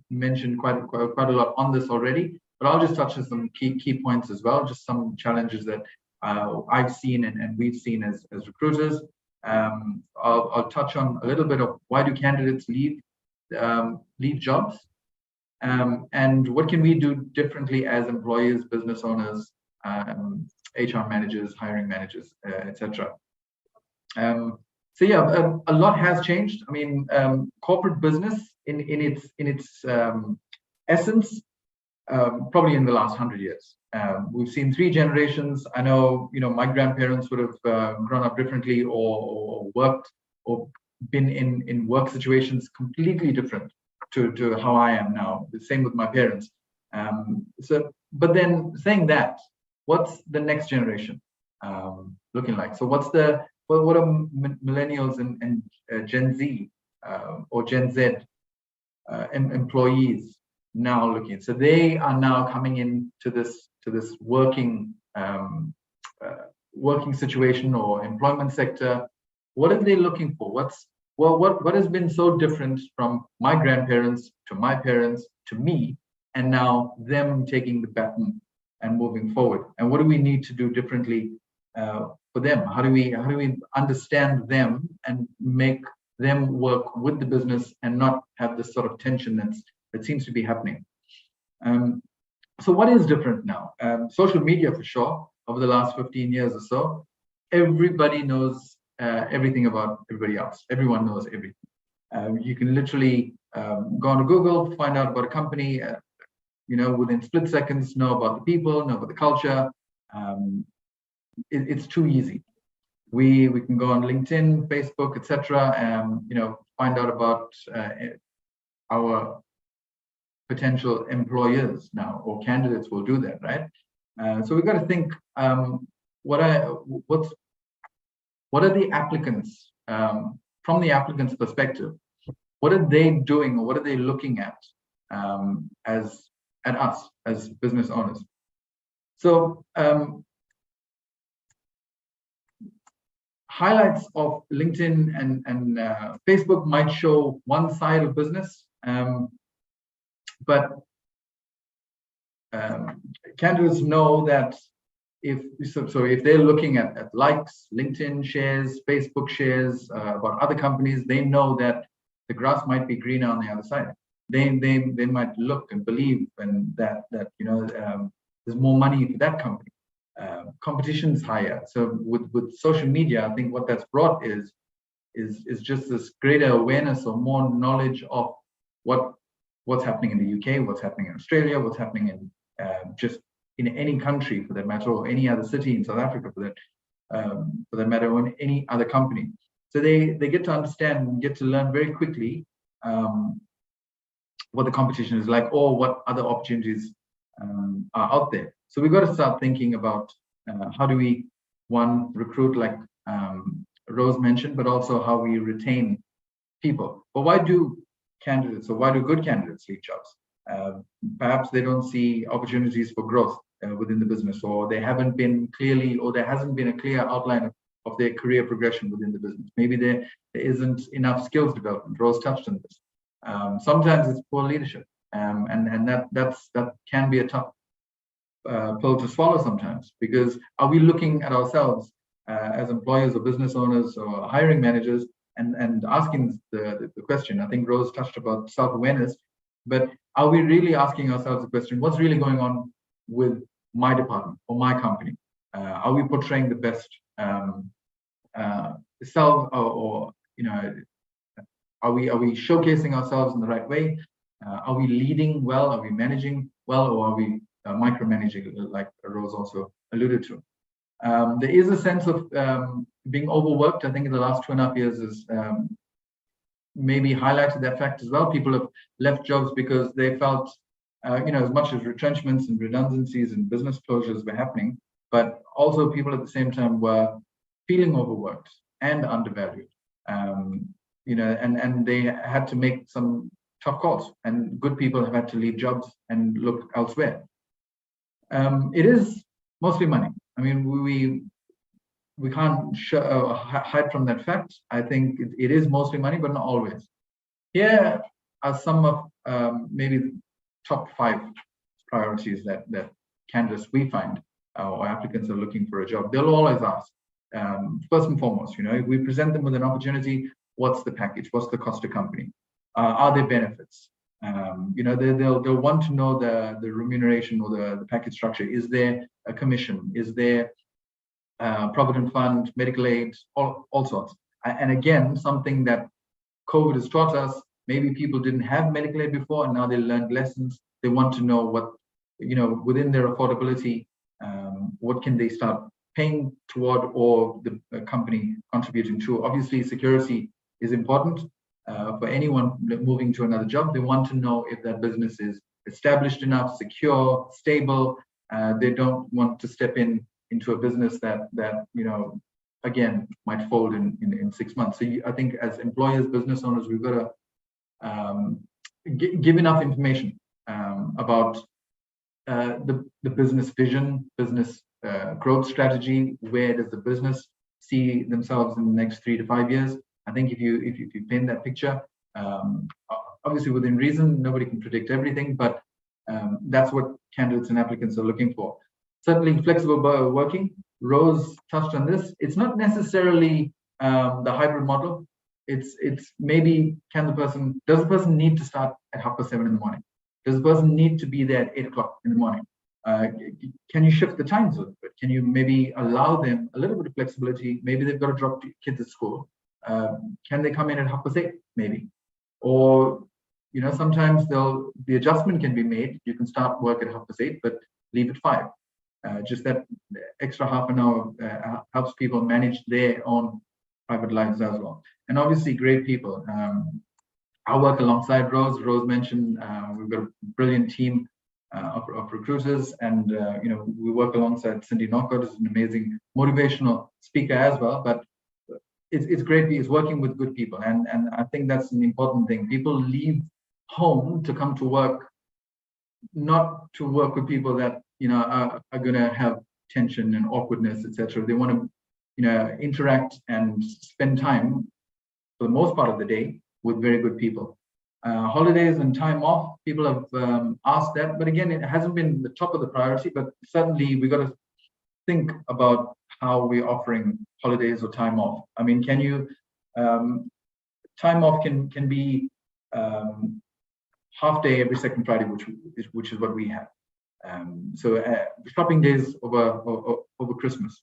mentioned quite a lot on this already, but I'll just touch on some key points as well, just some challenges that I've seen and we've seen as recruiters. I'll touch on a little bit of why do candidates leave jobs, and what can we do differently as employers, business owners, HR managers, hiring managers, etc. So yeah, a lot has changed. I mean, corporate business in its essence, probably in the last 100 years. We've seen 3 generations. I know, my grandparents would have grown up differently or worked or been in work situations completely different to how I am now. The same with my parents. But then saying that, what's the next generation looking like? So what are millennials and Gen Z or Gen Z employees now looking? So they are now coming into this working situation or employment sector. What are they looking for? What has been so different from my grandparents to my parents to me, and now them taking the baton and moving forward? And what do we need to do differently for them? How do we understand them and make them work with the business and not have this sort of tension that seems to be happening? So what is different now? Social media, for sure. Over the last 15 years or so, everybody knows everything about everybody else. Everyone knows everything. You can literally go on Google, find out about a company, within split seconds, know about the people, know about the culture. It's too easy. We can go on LinkedIn, Facebook, etc. Find out about our potential employers now, or candidates will do that, right? So we've got to think, what are the applicants, from the applicant's perspective, what are they doing or what are they looking at at us as business owners? So highlights of LinkedIn and Facebook might show one side of business, but candidates know that if they're looking at likes, LinkedIn shares, Facebook shares about other companies, they know that the grass might be greener on the other side. They might look and believe and that there's more money for that company. Competition's higher. So with social media, I think what that's brought is just this greater awareness or more knowledge of what's happening in the UK, what's happening in Australia, what's happening in just in any country for that matter, or any other city in South Africa for that matter, or in any other company. So they get to understand and get to learn very quickly what the competition is like or what other opportunities are out there. So we've got to start thinking about how do we, one, recruit like Rose mentioned, but also how we retain people. But why do good candidates leave jobs? Perhaps they don't see opportunities for growth within the business, or they haven't been clearly, or there hasn't been a clear outline of their career progression within the business. Maybe there isn't enough skills development. Rose touched on this. Sometimes it's poor leadership, and that can be a tough pill to swallow sometimes, because are we looking at ourselves as employers or business owners or hiring managers and asking the question? I think Rose touched about self-awareness, but are we really asking ourselves the question, what's really going on with my department or my company? Are we portraying the best self, or are we showcasing ourselves in the right way? Are we leading well? Are we managing well, or are we micromanaging, like Rose also alluded to? There is a sense of being overworked. I think in the last 2.5 years is maybe highlighted that fact as well. People have left jobs because they felt, as much as retrenchments and redundancies and business closures were happening, but also people at the same time were feeling overworked and undervalued. And they had to make some tough calls, and good people have had to leave jobs and look elsewhere. It is mostly money. I mean, we can't hide from that fact. I think it is mostly money, but not always. Here, are some of maybe the top 5 priorities that candidates we find or applicants are looking for a job. They'll always ask, first and foremost, if we present them with an opportunity, what's the package? What's the cost to company? Are there benefits? They'll want to know the remuneration or the package structure. Is there a commission? Is there provident fund, medical aid, all sorts? And again, something that COVID has taught us, maybe people didn't have medical aid before and now they learned lessons. They want to know what, within their affordability, what can they start paying toward or the company contributing to. Obviously, security is important for anyone moving to another job. They want to know if that business is established enough, secure, stable. They don't want to step into a business that again might fold in 6 months. So I think as employers, business owners, we've got to give enough information about the business vision, business growth strategy. Where does the business see themselves in the next 3 to 5 years? I think if you paint that picture, obviously within reason, nobody can predict everything, but that's what candidates and applicants are looking for. Certainly flexible working. Rose touched on this. It's not necessarily the hybrid model. It's maybe does the person need to start at 7:30 in the morning? Does the person need to be there at 8 o'clock in the morning? Can you shift the times a little bit? Can you maybe allow them a little bit of flexibility? Maybe they've got to drop kids at school. Can they come in at 8:30? Maybe. Or sometimes the adjustment can be made. You can start work at 8:30, but leave at 5. Just that extra half an hour helps people manage their own private lives as well. And obviously, great people. I work alongside Rose. Rose mentioned we've got a brilliant team of recruiters, and we work alongside Cindy Knockout, who's an amazing motivational speaker as well. But it's great. He's working with good people, and I think that's an important thing. People leave home to come to work, not to work with people that are going to have tension and awkwardness, etc. They want to interact and spend time for the most part of the day with very good people. Holidays and time off, people have asked that, but again, it hasn't been the top of the priority. But certainly we got to think about how we're offering holidays or time off. I mean, can you time off can be half day every second Friday, which is what we have. So shopping days over Christmas,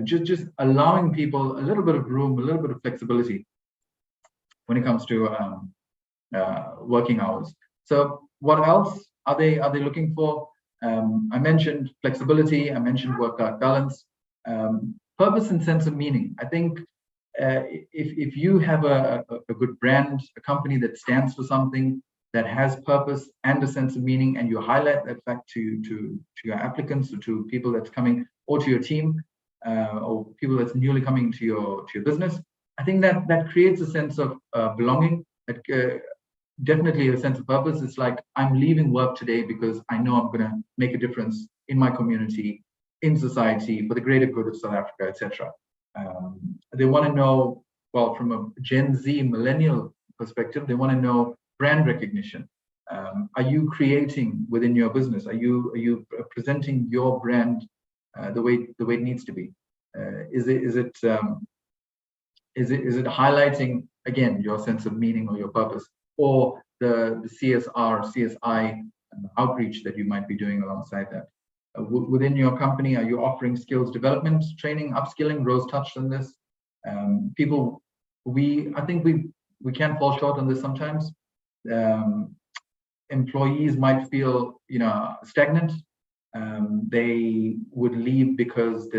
just allowing people a little bit of room, a little bit of flexibility when it comes to working hours. So what else are they looking for? I mentioned flexibility. I mentioned work-life balance, purpose and sense of meaning. I think if you have a good brand, a company that stands for something, that has purpose and a sense of meaning, and you highlight that fact to your applicants or to people that's coming, or to your team, or people that's newly coming to your business, I think that creates a sense of belonging. Definitely a sense of purpose. It's like, I'm leaving work today because I know I'm going to make a difference in my community, in society, for the greater good of South Africa, etc. They want to know, well, from a Gen Z millennial perspective, they want to know brand recognition. Are you creating within your business? Are you presenting your brand the way it needs to be? Is it highlighting again your sense of meaning or your purpose, or the CSR, CSI outreach that you might be doing alongside that? Within your company, are you offering skills development, training, upskilling? Rose touched on this. I think we can fall short on this sometimes. Employees might feel stagnant. They would leave because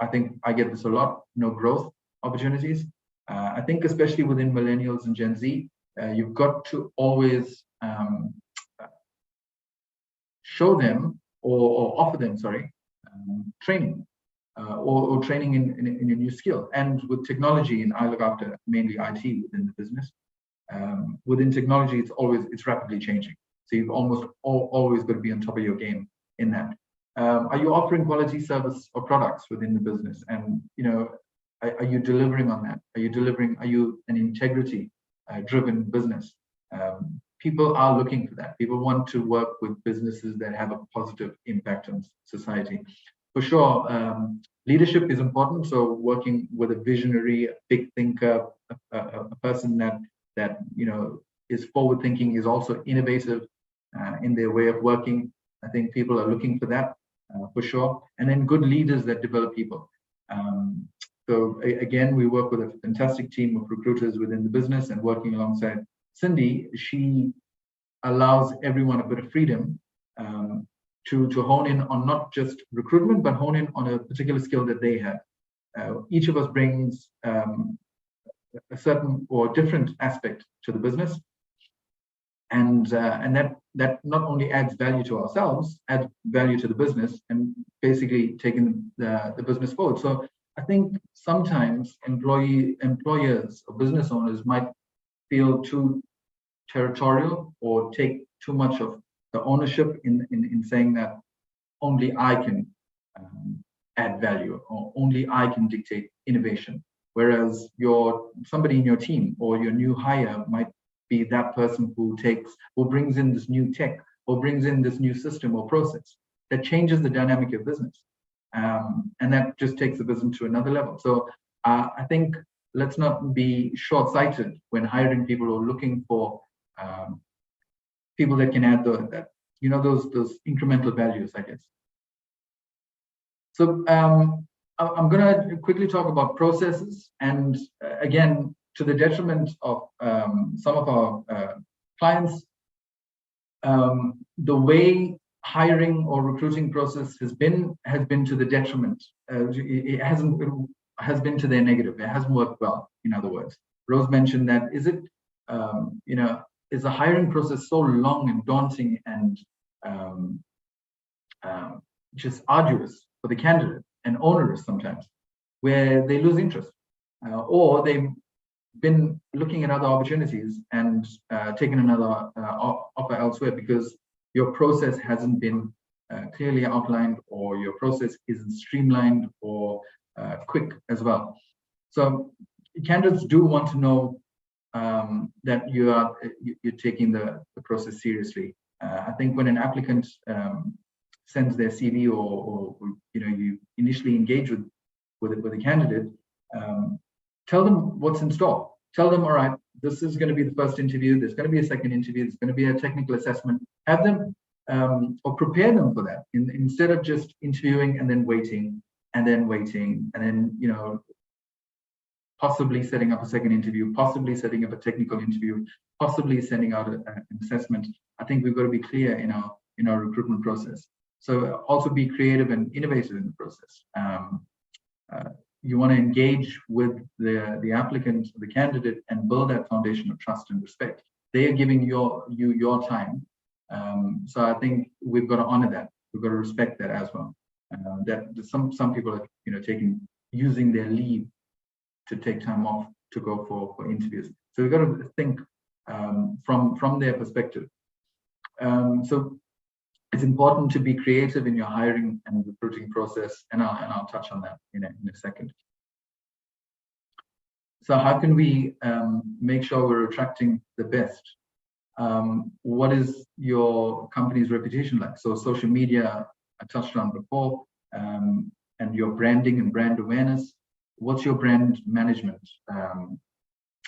I think I get this a lot, no growth opportunities. I think especially within millennials and Gen Z, you've got to always show them or offer them training or training in a new skill. And with technology, and I look after mainly IT within the business, within technology, it's rapidly changing. So you've almost always got to be on top of your game in that. Are you offering quality service or products within the business? And are you delivering on that? Are you an integrity driven business? People are looking for that. People want to work with businesses that have a positive impact on society. For sure, leadership is important. So working with a visionary, a big thinker, a person that is forward thinking, is also innovative in their way of working. I think people are looking for that for sure. And then good leaders that develop people. So again, we work with a fantastic team of recruiters within the business, and working alongside Cindy, she allows everyone a bit of freedom to hone in on not just recruitment, but hone in on a particular skill that they have. Each of us brings a certain or different aspect to the business, and that not only adds value to ourselves, adds value to the business, and basically taking the business forward. So I think sometimes employers or business owners might feel too territorial or take too much of the ownership in saying that only I can add value, or only I can dictate innovation. Whereas somebody in your team or your new hire might be that person who brings in this new tech, or brings in this new system or process that changes the dynamic of business. And that just takes the business to another level. So I think let's not be short-sighted when hiring people or looking for people that can add those incremental values, I guess. So I'm going to quickly talk about processes, and again, to the detriment of some of our clients, the way hiring or recruiting process has been to the detriment. It has been to their negative. It hasn't worked well. In other words, Rose mentioned that is the hiring process so long and daunting and just arduous for the candidate and onerous sometimes, where they lose interest, or they've been looking at other opportunities and taken another offer elsewhere because your process hasn't been clearly outlined, or your process isn't streamlined or quick as well. So candidates do want to know that you're taking the process seriously. I think when an applicant sends their CV, or you initially engage with a candidate, tell them what's in store. Tell them, all right, this is going to be the first interview. There's going to be a second interview. There's going to be a technical assessment. Have them or prepare them for that, instead of just interviewing and then waiting and then possibly setting up a second interview, possibly setting up a technical interview, possibly sending out an assessment. I think we've got to be clear in our recruitment process. So also be creative and innovative in the process. You want to engage with the applicant, the candidate, and build that foundation of trust and respect. They are giving you your time. So I think we've got to honor that. We've got to respect that as well. That some people are using their leave to take time off to go for interviews. So we've got to think from their perspective. So it's important to be creative in your hiring and recruiting process, and I'll touch on that in a second. So how can we make sure we're attracting the best? What is your company's reputation like? So social media, I touched on before, and your branding and brand awareness. What's your brand management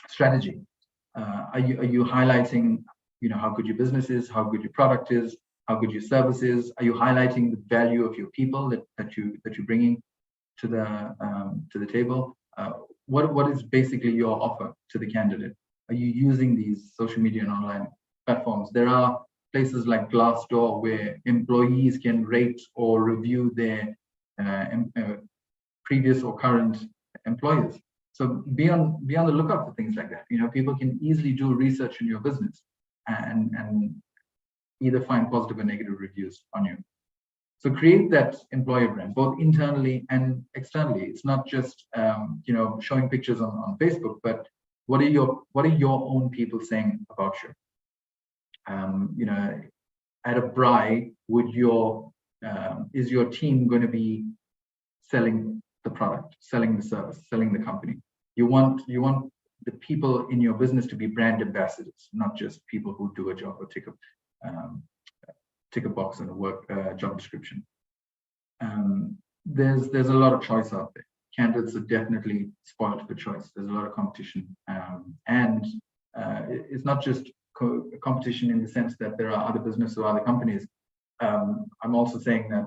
strategy? Are you highlighting, how good your business is, how good your product is, how good your service is? Are you highlighting the value of your people that you're bringing to the table? What is basically your offer to the candidate? Are you using these social media and online platforms? There are places like Glassdoor where employees can rate or review their previous or current employers. So be on the lookout for things like that. People can easily do research in your business and either find positive or negative reviews on you. So create that employer brand, both internally and externally. It's not just showing pictures on Facebook, but what are your own people saying about you? At a BRI, is your team going to be selling the product, selling the service, selling the company? You want the people in your business to be brand ambassadors, not just people who do a job or tick a box on a work job description. There's a lot of choice out there. Candidates are definitely spoiled for choice. There's a lot of competition, and it's not just competition in the sense that there are other businesses or other companies. I'm also saying that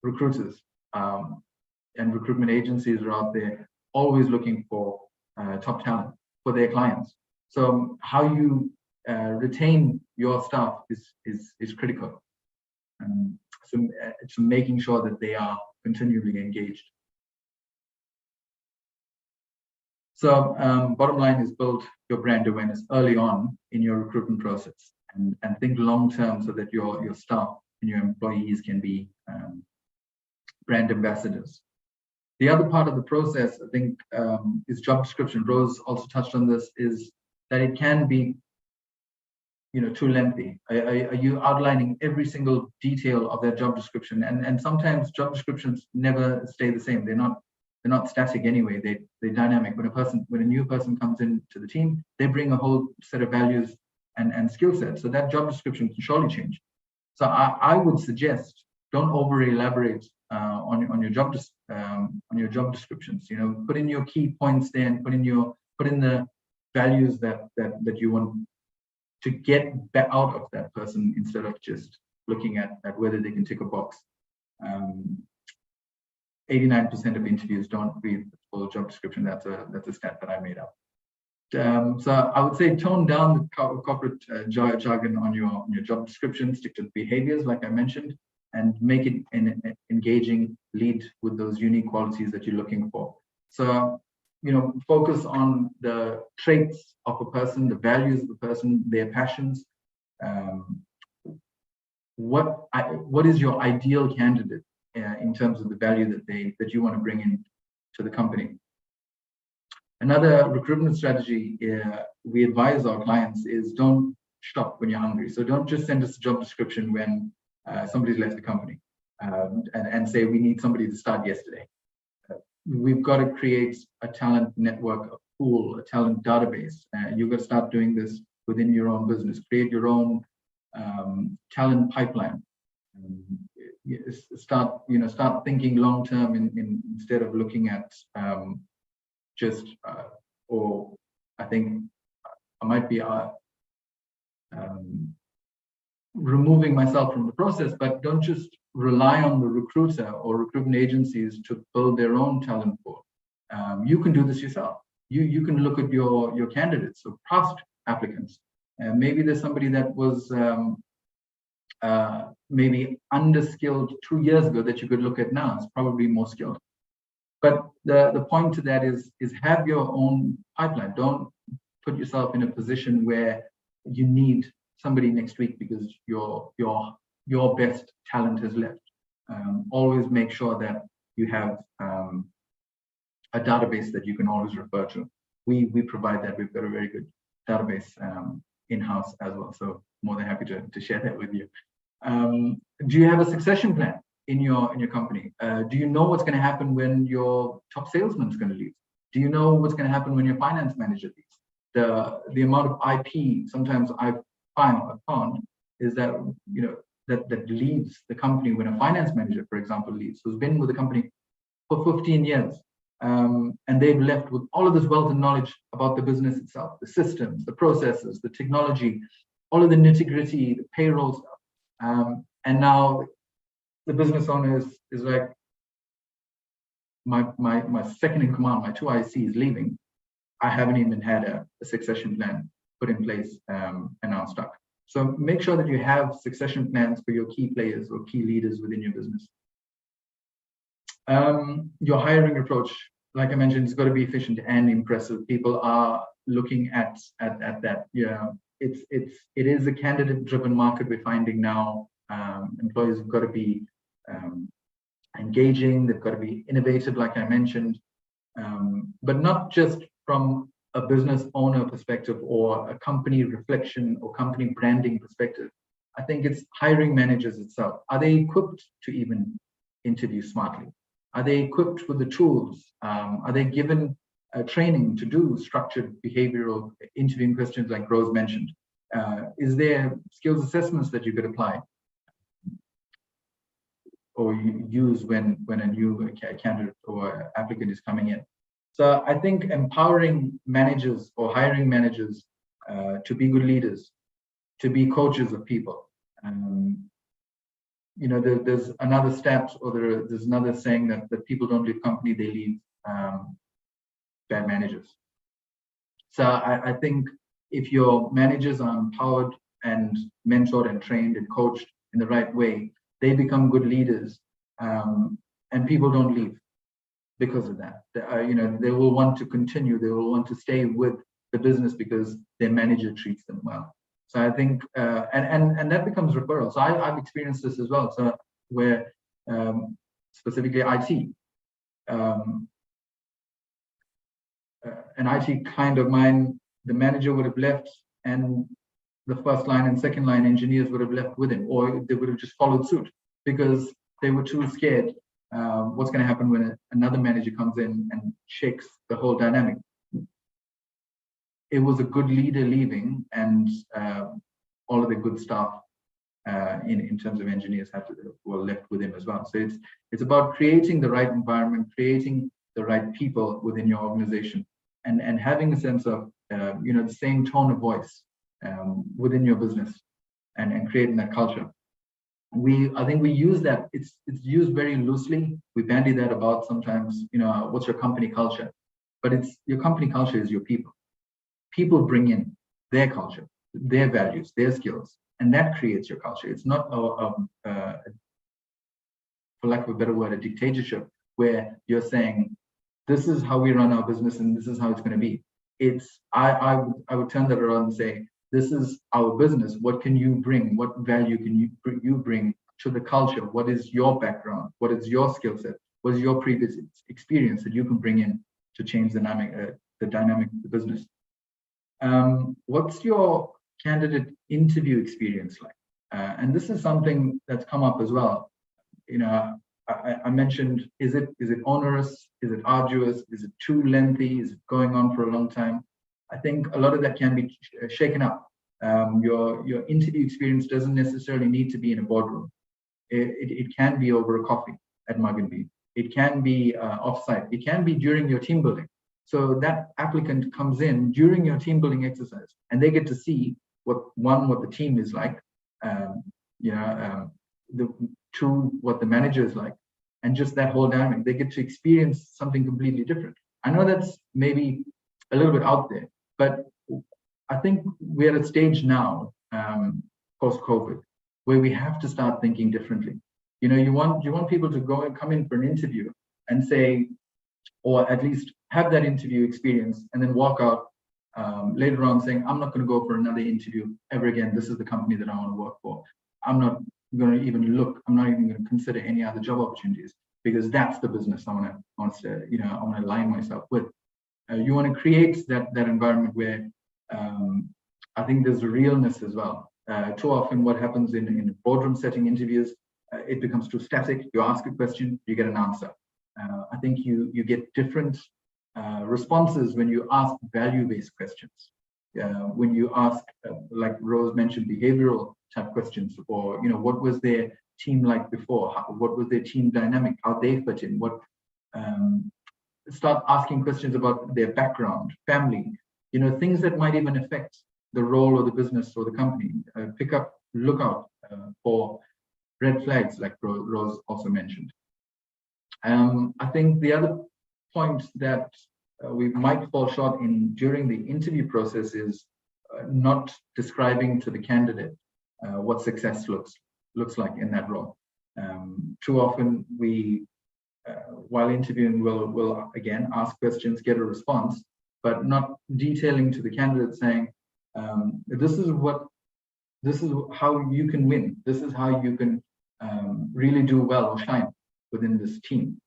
recruiters and recruitment agencies are out there always looking for top talent for their clients. So how you retain your staff is critical. So making sure that they are continually engaged. So bottom line is build your brand awareness early on in your recruitment process, and think long term so that your staff and your employees can be brand ambassadors. The other part of the process, I think, is job description. Rose also touched on this, is that it can be, too lengthy. Are you outlining every single detail of their job description? And sometimes job descriptions never stay the same. They're not static anyway. They're dynamic. When a new person comes into the team, they bring a whole set of values and skill sets. So that job description can surely change. So I would suggest, don't over elaborate on your job descriptions. Put in your key points there, and put in the values that you want to get out of that person, instead of just looking at whether they can tick a box. 89% of interviews don't read the full job description. That's a stat that I made up. So I would say tone down the corporate jargon on your job description, stick to the behaviors like I mentioned, and make it an engaging lead with those unique qualities that you're looking for. So, focus on the traits of a person, the values of the person, their passions. What is your ideal candidate in terms of the value that you want to bring in to the company? Another recruitment strategy we advise our clients is, don't stop when you're hungry. So don't just send us a job description when somebody's left the company and say we need somebody to start yesterday. We've got to create a talent network, a pool, a talent database. You've got to start doing this within your own business. Create your own talent pipeline. Start thinking long term instead of looking at or I think I might be removing myself from the process, but don't just rely on the recruiter or recruitment agencies to build their own talent pool. You can do this yourself. You can look at your candidates or past applicants. Maybe there's somebody that was maybe underskilled 2 years ago that you could look at now. It's probably more skilled. But the point to that is have your own pipeline. Don't put yourself in a position where you need somebody next week because your best talent has left. Always make sure that you have a database that you can always refer to. We provide that. We've got a very good database in-house as well. So more than happy to share that with you. Do you have a succession plan in your company? Do you know what's going to happen when your top salesman is going to leave? Do you know what's going to happen when your finance manager leaves? The amount of IP sometimes I've found is that that leaves the company when a finance manager, for example, leaves, who's been with the company for 15 years, and they've left with all of this wealth and knowledge about the business itself, the systems, the processes, the technology, all of the nitty-gritty, the payroll stuff, and now the business owner is like, my second in command, my 2 IC is leaving. I haven't even had a succession plan put in place, and I'm stuck. So make sure that you have succession plans for your key players or key leaders within your business. Your hiring approach, like I mentioned, it's got to be efficient and impressive. People are looking at that. Yeah, it is a candidate-driven market we're finding now. Employees have got to be engaging. They've got to be innovative, like I mentioned, but not just from a business owner perspective or a company reflection or company branding perspective. I think it's hiring managers itself. Are they equipped to even interview smartly? Are they equipped with the tools? Are they given training to do structured behavioral interviewing questions like Rose mentioned? Is there skills assessments that you could apply or use when a new candidate or applicant is coming in? So I think empowering managers or hiring managers to be good leaders, to be coaches of people. You know, there's another stat, or there's another saying that people don't leave company, they leave bad managers. So I think if your managers are empowered and mentored and trained and coached in the right way, they become good leaders, and people don't leave because of that. You know, they will want to continue, they will want to stay with the business because their manager treats them well. So I think, and that becomes referral. So I've experienced this as well. So where specifically IT, an IT client of mine, the manager would have left, and the first line and second line engineers would have left with him, or they would have just followed suit because they were too scared. What's going to happen when another manager comes in and shakes the whole dynamic? It was a good leader leaving, and all of the good staff in terms of engineers were left with him as well. So it's about creating the right environment, creating the right people within your organization, and having a sense of you know, the same tone of voice within your business, and creating that culture. I think we use that. It's used very loosely. We bandy that about sometimes. You know, what's your company culture? But your company culture is your people. People bring in their culture, their values, their skills, and that creates your culture. It's not, for lack of a better word, a dictatorship where you're saying, this is how we run our business and this is how it's going to be. It's I would turn that around and say, this is our business. What can you bring? What value can you bring to the culture? What is your background? What is your skill set? What is your previous experience that you can bring in to change the dynamic of the business? What's your candidate interview experience like? And this is something that's come up as well. You know, I mentioned, is it onerous? Is it arduous? Is it too lengthy? Is it going on for a long time? I think a lot of that can be shaken up. Your interview experience doesn't necessarily need to be in a boardroom. It can be over a coffee at Mug and Bean. It can be offsite. It can be during your team building. So that applicant comes in during your team building exercise, and they get to see what the team is like, two, what the manager is like, and just that whole dynamic. They get to experience something completely different. I know that's maybe a little bit out there, but I think we're at a stage now, post-COVID, where we have to start thinking differently. You know, you want people to come in for an interview and say, or at least have that interview experience, and then walk out later on saying, I'm not going to go for another interview ever again. This is the company that I want to work for. I'm not going to even look. I'm not even going to consider any other job opportunities, because that's the business I want to align myself with. You want to create that environment where I think there's realness as well. Too often, what happens in boardroom setting interviews, it becomes too static. You ask a question, you get an answer. I think you get different responses when you ask value-based questions. When you ask, like Rose mentioned, behavioral type questions, or what was their team like before? What was their team dynamic? How they fit in? Start asking questions about their background, family, things that might even affect the role of the business or the company. Look out for red flags, like Rose also mentioned. I think the other point that we might fall short in during the interview process is not describing to the candidate what success looks like in that role. Too often we, while interviewing, will again ask questions, get a response, but not detailing to the candidate saying, this is how you can win. This is how you can really do well or shine within this team.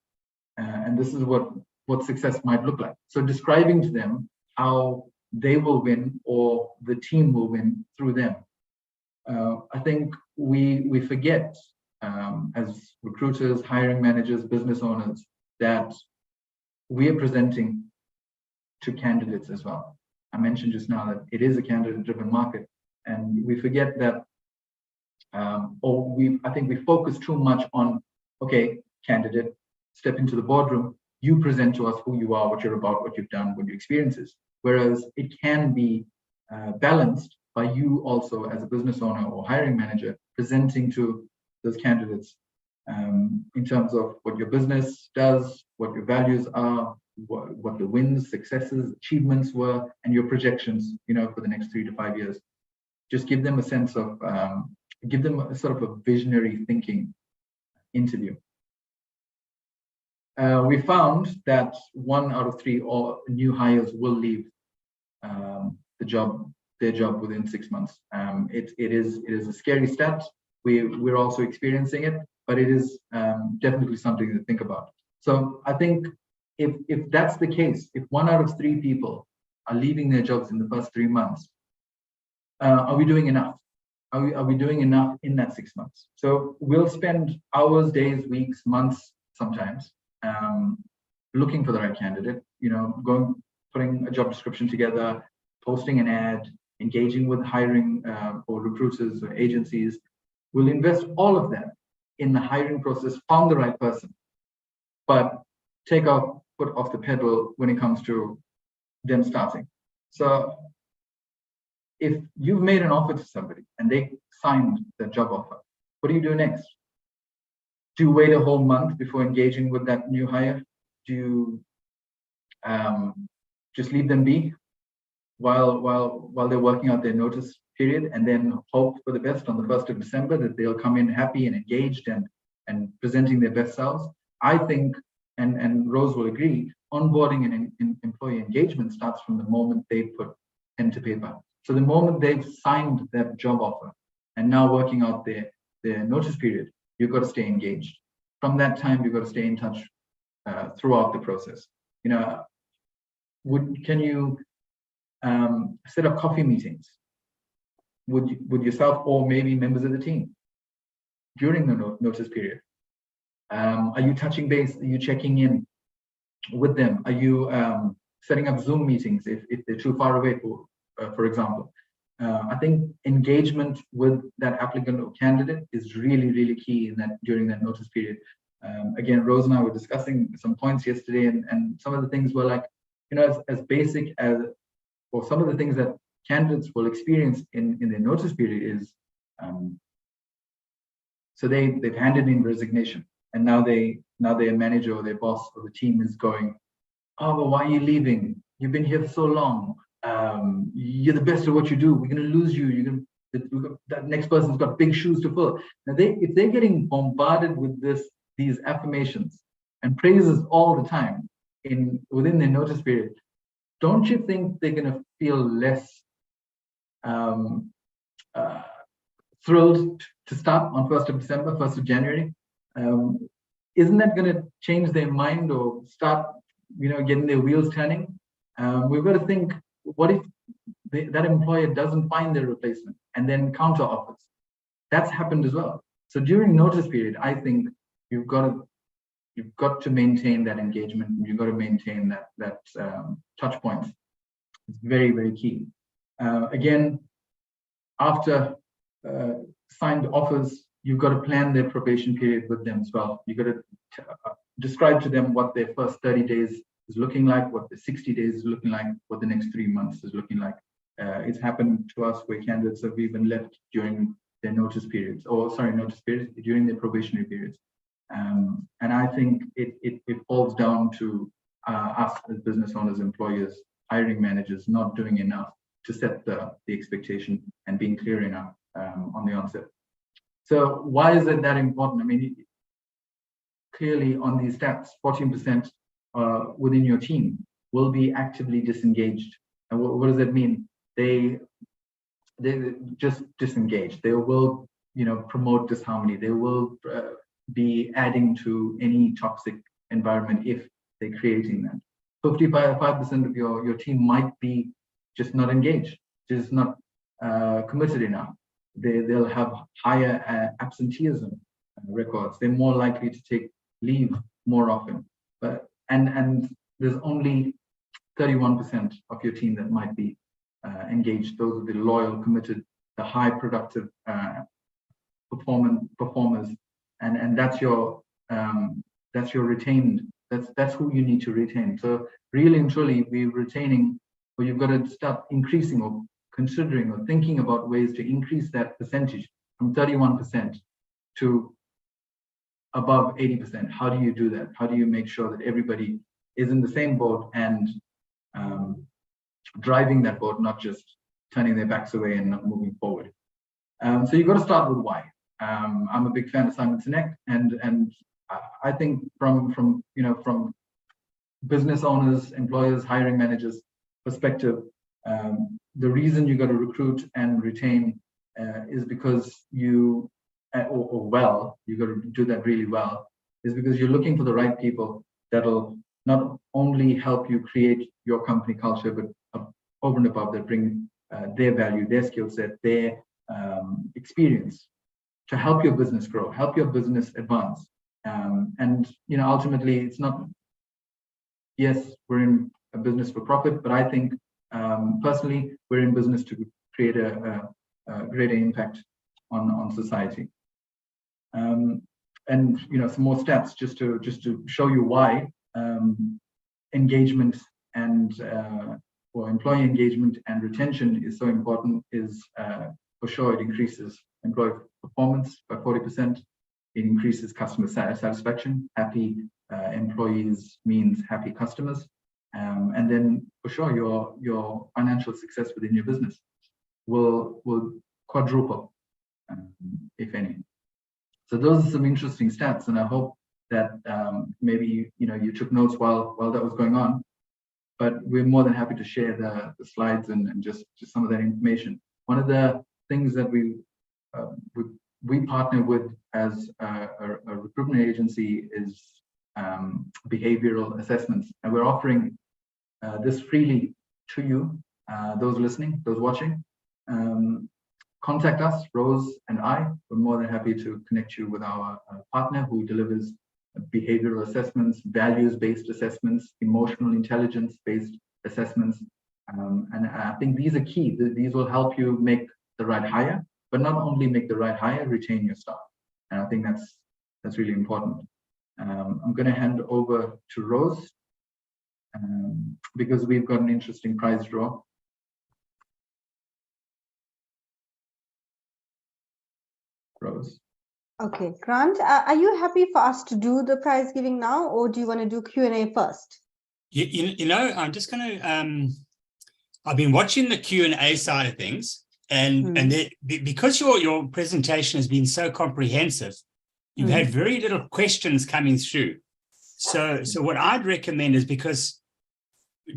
And this is what success might look like. So describing to them how they will win or the team will win through them. I think we forget as recruiters, hiring managers, business owners, that we are presenting to candidates as well. I mentioned just now that it is a candidate-driven market, and we forget that, I think we focus too much on, okay, candidate, step into the boardroom, you present to us who you are, what you're about, what you've done, what your experience is. Whereas it can be balanced by you also as a business owner or hiring manager presenting to those candidates in terms of what your business does, what your values are, what the wins, successes, achievements were, and your projections, for the next 3 to 5 years. Just give them a sense of, give them a sort of a visionary thinking interview. We found that 1 out of 3 new hires will leave their job within 6 months. It is a scary stat. We're also experiencing it, but it is definitely something to think about. So I think if that's the case, if 1 out of 3 people are leaving their jobs in the first 3 months, are we doing enough? Are we doing enough in that 6 months? So we'll spend hours, days, weeks, months, sometimes looking for the right candidate. Putting a job description together, posting an ad, engaging with hiring or recruiters or agencies. We'll invest all of that in the hiring process, found the right person, but take our foot off the pedal when it comes to them starting. So if you've made an offer to somebody and they signed the job offer, what do you do next? Do you wait a whole month before engaging with that new hire? Do you just leave them be while they're working out their notice period, and then hope for the best on the 1st of December that they'll come in happy and engaged and presenting their best selves? I think, and Rose will agree, onboarding and employee engagement starts from the moment they put pen to paper. So the moment they've signed that job offer and now working out their notice period, you've got to stay engaged. From that time, you've got to stay in touch throughout the process. Can you set up coffee meetings with yourself or maybe members of the team during the notice period? Are you touching base? Are you checking in with them? Are you setting up Zoom meetings if they're too far away, for example? I think engagement with that applicant or candidate is really, really key during that notice period. Again, Rose and I were discussing some points yesterday, and some of the things were like, as basic as, or some of the things that candidates will experience in their notice period is, so they've handed in resignation, and now their manager or their boss or the team is going, oh, well, why are you leaving? You've been here for so long. You're the best at what you do. We're going to lose you. That next person's got big shoes to fill. Now, if they're getting bombarded with these affirmations and praises all the time within their notice period, don't you think they're going to feel less thrilled to start on 1st of December, 1st of January? Isn't that going to change their mind or start, getting their wheels turning? We've got to think, what if that employer doesn't find their replacement and then counter offers? That's happened as well. So during notice period, I think you've got to maintain that engagement. You've got to maintain that touch points. It's very, very key. Again, after signed offers, you've got to plan their probation period with them as well. You've got to describe to them what their first 30 days is looking like, what the 60 days is looking like, what the next 3 months is looking like. It's happened to us where candidates have even left during their notice periods, during their probationary periods. And I think it falls down to us as business owners, employers, hiring managers, not doing enough to set the expectation and being clear enough on the onset. So why is it that important? I mean, clearly on these stats, 14% within your team will be actively disengaged. And what does that mean? They just disengaged. They will, promote disharmony. They will be adding to any toxic environment if they're creating that. 55% of your team might be just not engaged, just not committed enough. They'll have higher absenteeism records. They're more likely to take leave more often. And there's only 31% of your team that might be engaged. Those are the loyal, committed, the high productive performers, and that's your retained. That's who you need to retain. So really and truly, we're retaining, or you've got to start increasing or considering or thinking about ways to increase that percentage from 31% to above 80%. How do you do that? How do you make sure that everybody is in the same boat and driving that boat, not just turning their backs away and not moving forward? So you've got to start with why. I'm a big fan of Simon Sinek, and I think from business owners, employers, hiring managers perspective, the reason you got to recruit and retain is because you got to do that really well, is because you're looking for the right people that'll not only help you create your company culture, but over and above that, bring their value, their skill set, their experience to help your business grow, help your business advance. And ultimately, it's not, yes, we're in a business for profit, but I think personally, we're in business to create a greater impact on society. And some more steps just to show you why engagement and or employee engagement and retention is so important is for sure it increases employee performance by 40%. It increases customer satisfaction. Happy employees means happy customers, and then for sure your financial success within your business will quadruple, if any. So those are some interesting stats, and I hope that maybe you took notes while that was going on. But we're more than happy to share the slides and just some of that information. One of the things that we partner with as a recruitment agency is behavioral assessments, and we're offering this freely to you, those listening, those watching. Contact us, Rose and I. We're more than happy to connect you with our partner who delivers behavioral assessments, values-based assessments, emotional intelligence-based assessments. And I think these are key. These will help you make the right hire, but not only make the right hire, retain your staff. And I think that's really important. I'm going to hand over to Rose because we've got an interesting prize draw. Rose. Okay, Grant, are you happy for us to do the prize giving now, or do you want to do Q&A first? I'm just going to, I've been watching the Q&A side of things, and because your presentation has been so comprehensive, you've had very little questions coming through. So what I'd recommend is, because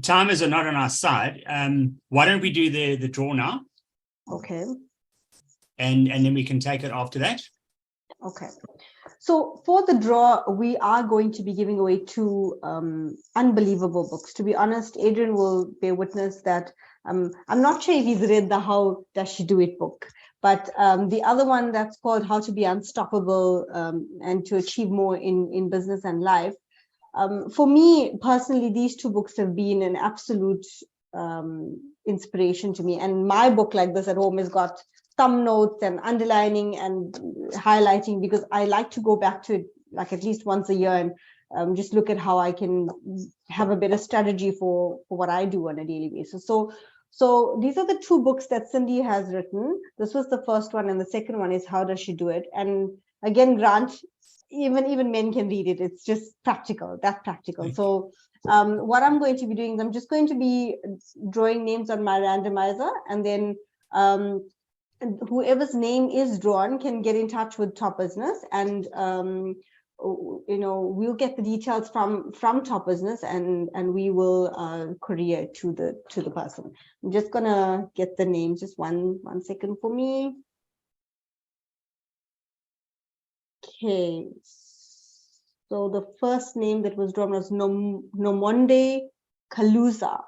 timers are not on our side, why don't we do the draw now? Okay. And then we can take it after that. Okay. So for the draw, we are going to be giving away 2 unbelievable books. To be honest, Adrian will bear witness that I'm not sure if he's read the How Does She Do It book, but the other one that's called How to Be Unstoppable and to Achieve More in Business and Life. For me personally, these 2 books have been an absolute inspiration to me. And my book like this at home has got thumb notes and underlining and highlighting, because I like to go back to it like at least once a year and just look at how I can have a better strategy for what I do on a daily basis. So these are the 2 books that Cindy has written. This was the first one, and the second one is How Does She Do It? And again, Grant, even men can read it. It's just practical, that practical. So what I'm going to be doing is I'm just going to be drawing names on my randomizer, and then whoever's name is drawn can get in touch with Top Business, and we'll get the details from Top Business, and we will courier to the person. I'm just gonna get the names. Just one second for me. Okay, so the first name that was drawn was Nomonde Kaluza.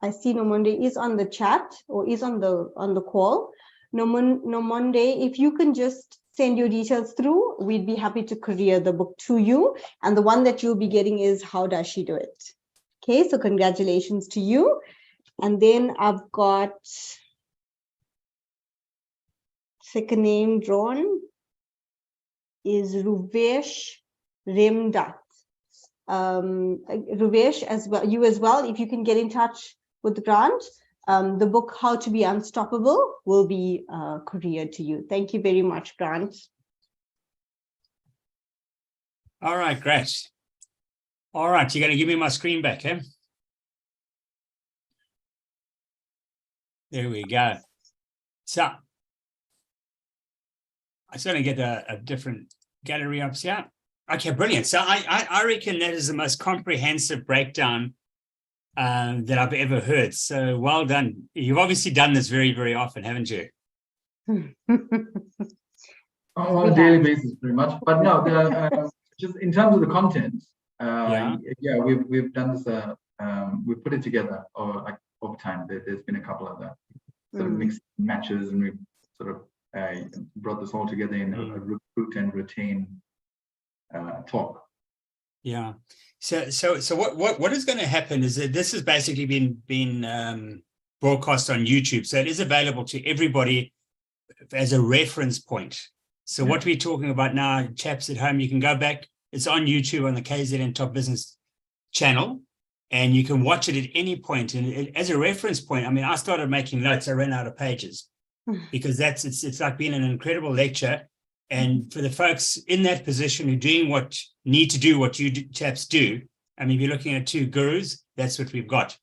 I see Nomonde is on the chat, or is on the call. Nomonde, if you can just send your details through. We'd be happy to courier the book to you. And the one that you'll be getting is How Does She Do It? Okay, so congratulations to you. And then I've got second name drawn is Ruvesh Remdat. Ruvesh, as well, you as well, if you can get in touch with Grant, the book How to Be Unstoppable will be couriered to you. Thank you very much, Grant. All right, great. All right, you're going to give me my screen back, eh? There we go. So I'm just going to get a different gallery up here. Okay, brilliant. So I reckon that is the most comprehensive breakdown that I've ever heard. So well done. You've obviously done this very, very often, haven't you? On a daily basis, pretty much. But no, just in terms of the content, we've done this. We've put it together over time. There's been a couple of sort of mixed matches, and we've sort of brought this all together in a recruit and retain talk. Yeah. So what is going to happen is that this has basically been broadcast on YouTube. So it is available to everybody as a reference point. So what we're talking about now, chaps at home, you can go back. It's on YouTube on the KZN Top Business channel, and you can watch it at any point. And as a reference point, I mean, I started making notes. I ran out of pages because it's like being an incredible lecture. And for the folks in that position who are doing need to do what you chaps do, I mean, if you're looking at two gurus, that's what we've got.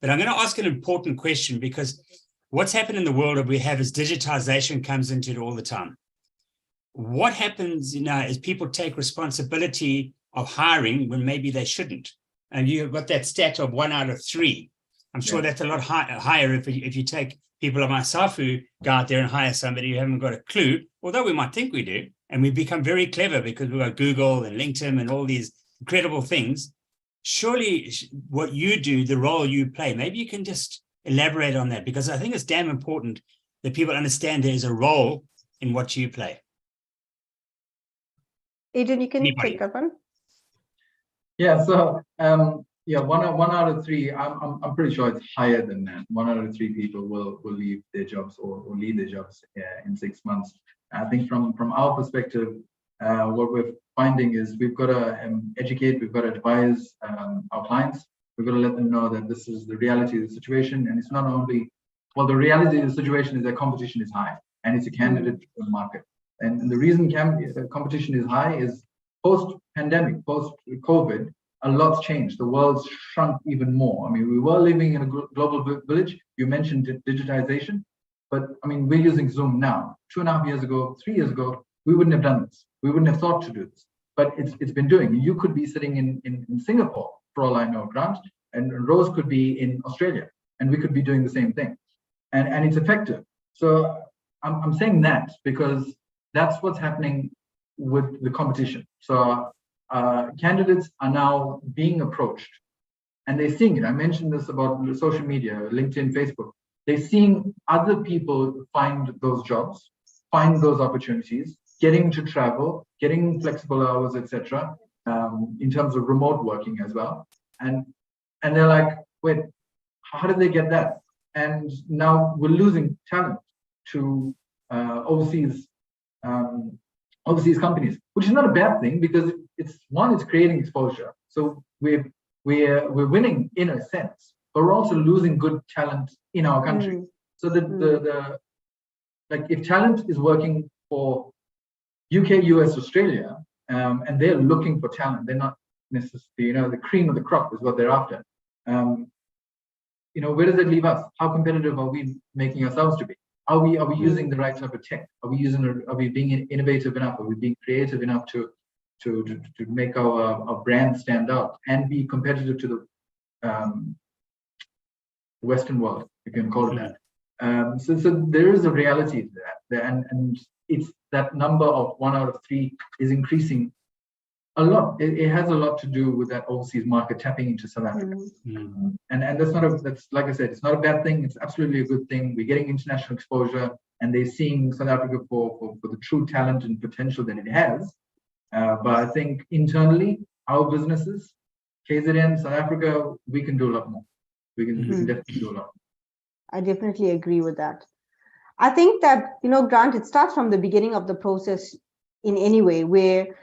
But I'm going to ask an important question, because what's happened in the world that we have is digitization comes into it all the time. What happens now is people take responsibility of hiring when maybe they shouldn't. And you've got that stat of 1 out of 3. I'm sure that's a lot higher if you take people like myself who go out there and hire somebody who haven't got a clue, although we might think we do, and we become very clever because we've got Google and LinkedIn and all these incredible things. Surely what you do, the role you play, maybe you can just elaborate on that, because I think it's damn important that people understand there's a role in what you play. Adrian, you can take that one. Yeah, so 1 out of 3, I'm pretty sure it's higher than that. 1 out of 3 people will leave their jobs or leave their jobs in 6 months. I think from our perspective, what we're finding is we've got to educate, we've got to advise our clients. We've got to let them know that this is the reality of the situation, and it's not only, well, the reality of the situation is that competition is high, and it's a candidate market. And the reason competition is high is post-pandemic, post-COVID, a lot's changed. The world's shrunk even more. I mean, we were living in a global village. You mentioned digitization, but I mean, we're using Zoom now. 2.5 years ago, 3 years ago, we wouldn't have done this. We wouldn't have thought to do this, but it's been doing. You could be sitting in Singapore, for all I know, Grant, and Rose could be in Australia, and we could be doing the same thing. And it's effective. So I'm saying that because that's what's happening with the competition. So candidates are now being approached, and they're seeing it. I mentioned this about social media, LinkedIn, Facebook. They're seeing other people find those jobs, find those opportunities, getting to travel, getting flexible hours, etc. In terms of remote working as well. And they're like, wait, how did they get that? And now we're losing talent to overseas companies, which is not a bad thing, because it's creating exposure. So we're winning in a sense, but we're also losing good talent in our country. So like if talent is working for UK, US, Australia, and they're looking for talent, they're not necessarily, the cream of the crop is what they're after. Where does it leave us? How competitive are we making ourselves to be? Are we using the right type of tech? Are we being innovative enough? Are we being creative enough to make our brand stand out and be competitive to the Western world, if you can call it that? So there is a reality to that, and it's that number of 1 out of 3 is increasing a lot. It has a lot to do with that overseas market tapping into South Africa, and that's like I said, it's not a bad thing. It's absolutely a good thing. We're getting international exposure, and they're seeing South Africa for the true talent and potential that it has. But I think internally, our businesses, KZN, South Africa, we can do a lot more. We can definitely do a lot more. I definitely agree with that. I think that, Grant, it starts from the beginning of the process in any way, where,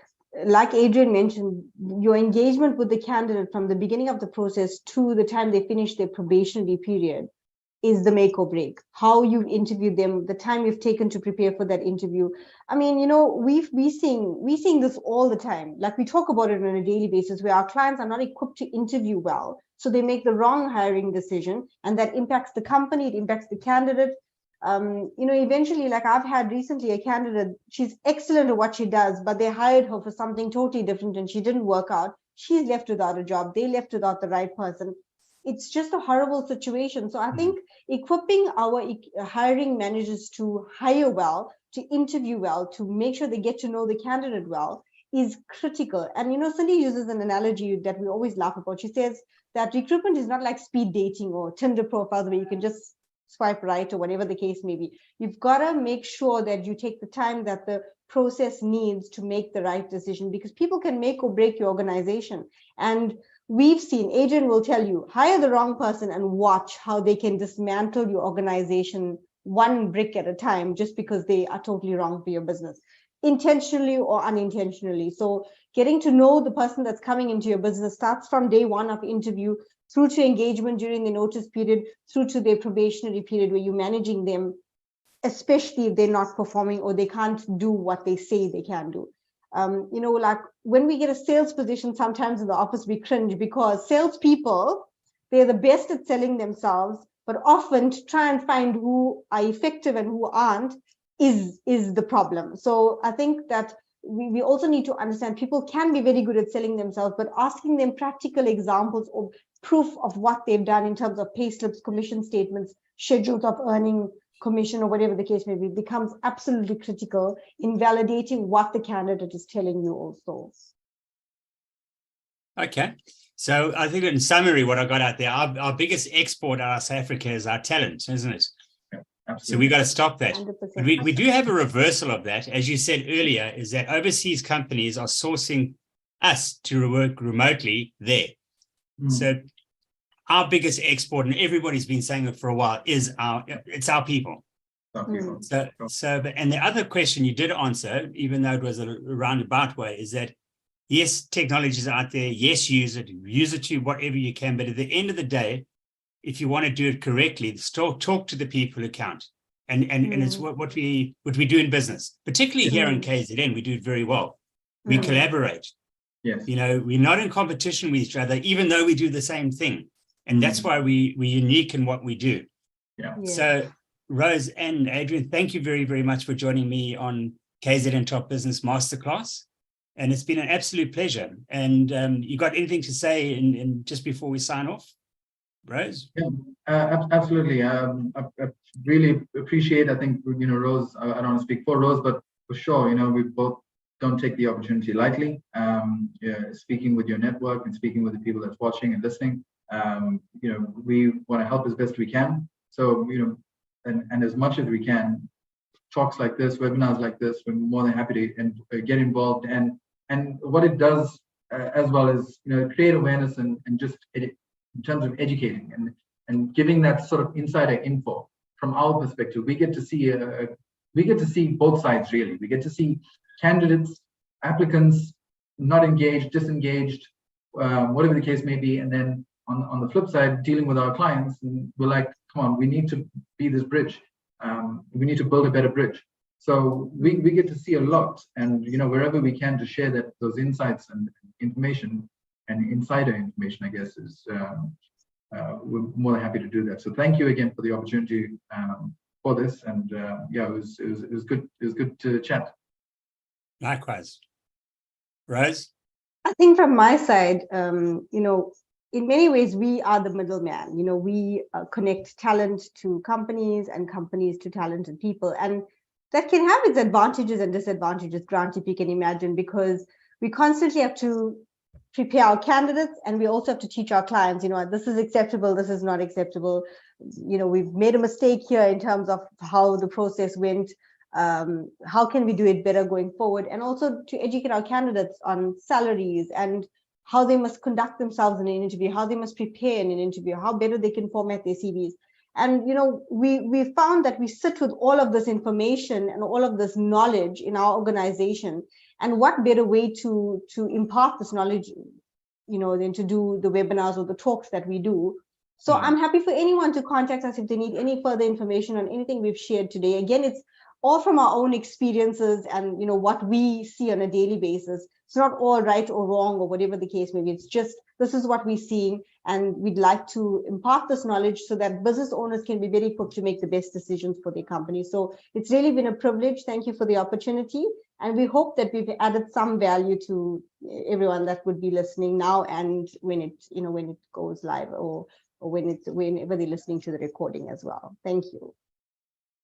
like Adrian mentioned, your engagement with the candidate from the beginning of the process to the time they finish their probationary period is the make or break. How you've interviewed them, the time you've taken to prepare for that interview. I mean, we're seeing this all the time. Like, we talk about it on a daily basis, where our clients are not equipped to interview well, so they make the wrong hiring decision, and that impacts the company, it impacts the candidate. Eventually, like I've had recently a candidate, she's excellent at what she does, but they hired her for something totally different and she didn't work out. She's left without a job. They left without the right person. It's just a horrible situation. So I think equipping our hiring managers to hire well, to interview well, to make sure they get to know the candidate well is critical. And, Cindy uses an analogy that we always laugh about. She says that recruitment is not like speed dating or Tinder profiles where you can just swipe right or whatever the case may be. You've got to make sure that you take the time that the process needs to make the right decision, because people can make or break your organization. And we've seen, Adrian will tell you, hire the wrong person and watch how they can dismantle your organization one brick at a time just because they are totally wrong for your business, intentionally or unintentionally. So getting to know the person that's coming into your business starts from day one of interview, through to engagement during the notice period, through to their probationary period, where you're managing them, especially if they're not performing or they can't do what they say they can do. Like when we get a sales position, sometimes in the office we cringe, because salespeople, they're the best at selling themselves, but often to try and find who are effective and who aren't is the problem. So I think that we also need to understand people can be very good at selling themselves, but asking them practical examples of proof of what they've done in terms of pay slips, commission statements, schedules of earning commission, or whatever the case may be, becomes absolutely critical in validating what the candidate is telling you also. Okay. So I think in summary, what I got out there, our biggest export out of South Africa is our talent, isn't it? Absolutely. So we've got to stop that. 100%. But we do have a reversal of that. As you said earlier, is that overseas companies are sourcing us to work remotely there. So our biggest export, and everybody's been saying it for a while, is our people. And the other question you did answer, even though it was a roundabout way, is that yes, technology is out there. Yes, use it to whatever you can. But at the end of the day, if you want to do it correctly, still talk to the people who count. And it's what we do in business, particularly here in KZN, we do it very well. We collaborate. Yes. We're not in competition with each other, even though we do the same thing. And that's why we're unique in what we do. Yeah. So Rose and Adrian, thank you very, very much for joining me on KZN Top Business MasterClass. And it's been an absolute pleasure. And you got anything to say in just before we sign off, Rose? Yeah, absolutely. I really appreciate, I think, Rose, I don't want to speak for Rose, but for sure, we both don't take the opportunity lightly. Speaking with your network and speaking with the people that's watching and listening, we want to help as best we can. So, and as much as we can, talks like this, webinars like this, we're more than happy to get involved. And what it does as well is, create awareness and just in terms of educating and giving that sort of insider info from our perspective. We get to see both sides, really. We get to see candidates, applicants, not engaged, disengaged, whatever the case may be. And then on the flip side, dealing with our clients, and we're like, come on, we need to be this bridge. We need to build a better bridge. So we get to see a lot, and wherever we can to share those insights and information and insider information, I guess, is we're more than happy to do that. So thank you again for the opportunity for this, and it was good to chat. Likewise. Rose? I think from my side, in many ways, we are the middleman. We connect talent to companies and companies to talented people. And that can have its advantages and disadvantages, Grant, if you can imagine, because we constantly have to prepare our candidates, and we also have to teach our clients, this is acceptable, this is not acceptable. We've made a mistake here in terms of how the process went. How can we do it better going forward? And also to educate our candidates on salaries and how they must conduct themselves in an interview, how they must prepare in an interview, how better they can format their CVs. And we found that we sit with all of this information and all of this knowledge in our organization. And what better way to impart this knowledge, than to do the webinars or the talks that we do. So I'm happy for anyone to contact us if they need any further information on anything we've shared today. Again, it's all from our own experiences and what we see on a daily basis. It's not all right or wrong or whatever the case may be. It's just, this is what we're seeing, and we'd like to impart this knowledge so that business owners can be very equipped to make the best decisions for their company. So it's really been a privilege. Thank you for the opportunity. And we hope that we've added some value to everyone that would be listening now and when it goes live or whenever they're listening to the recording as well. Thank you.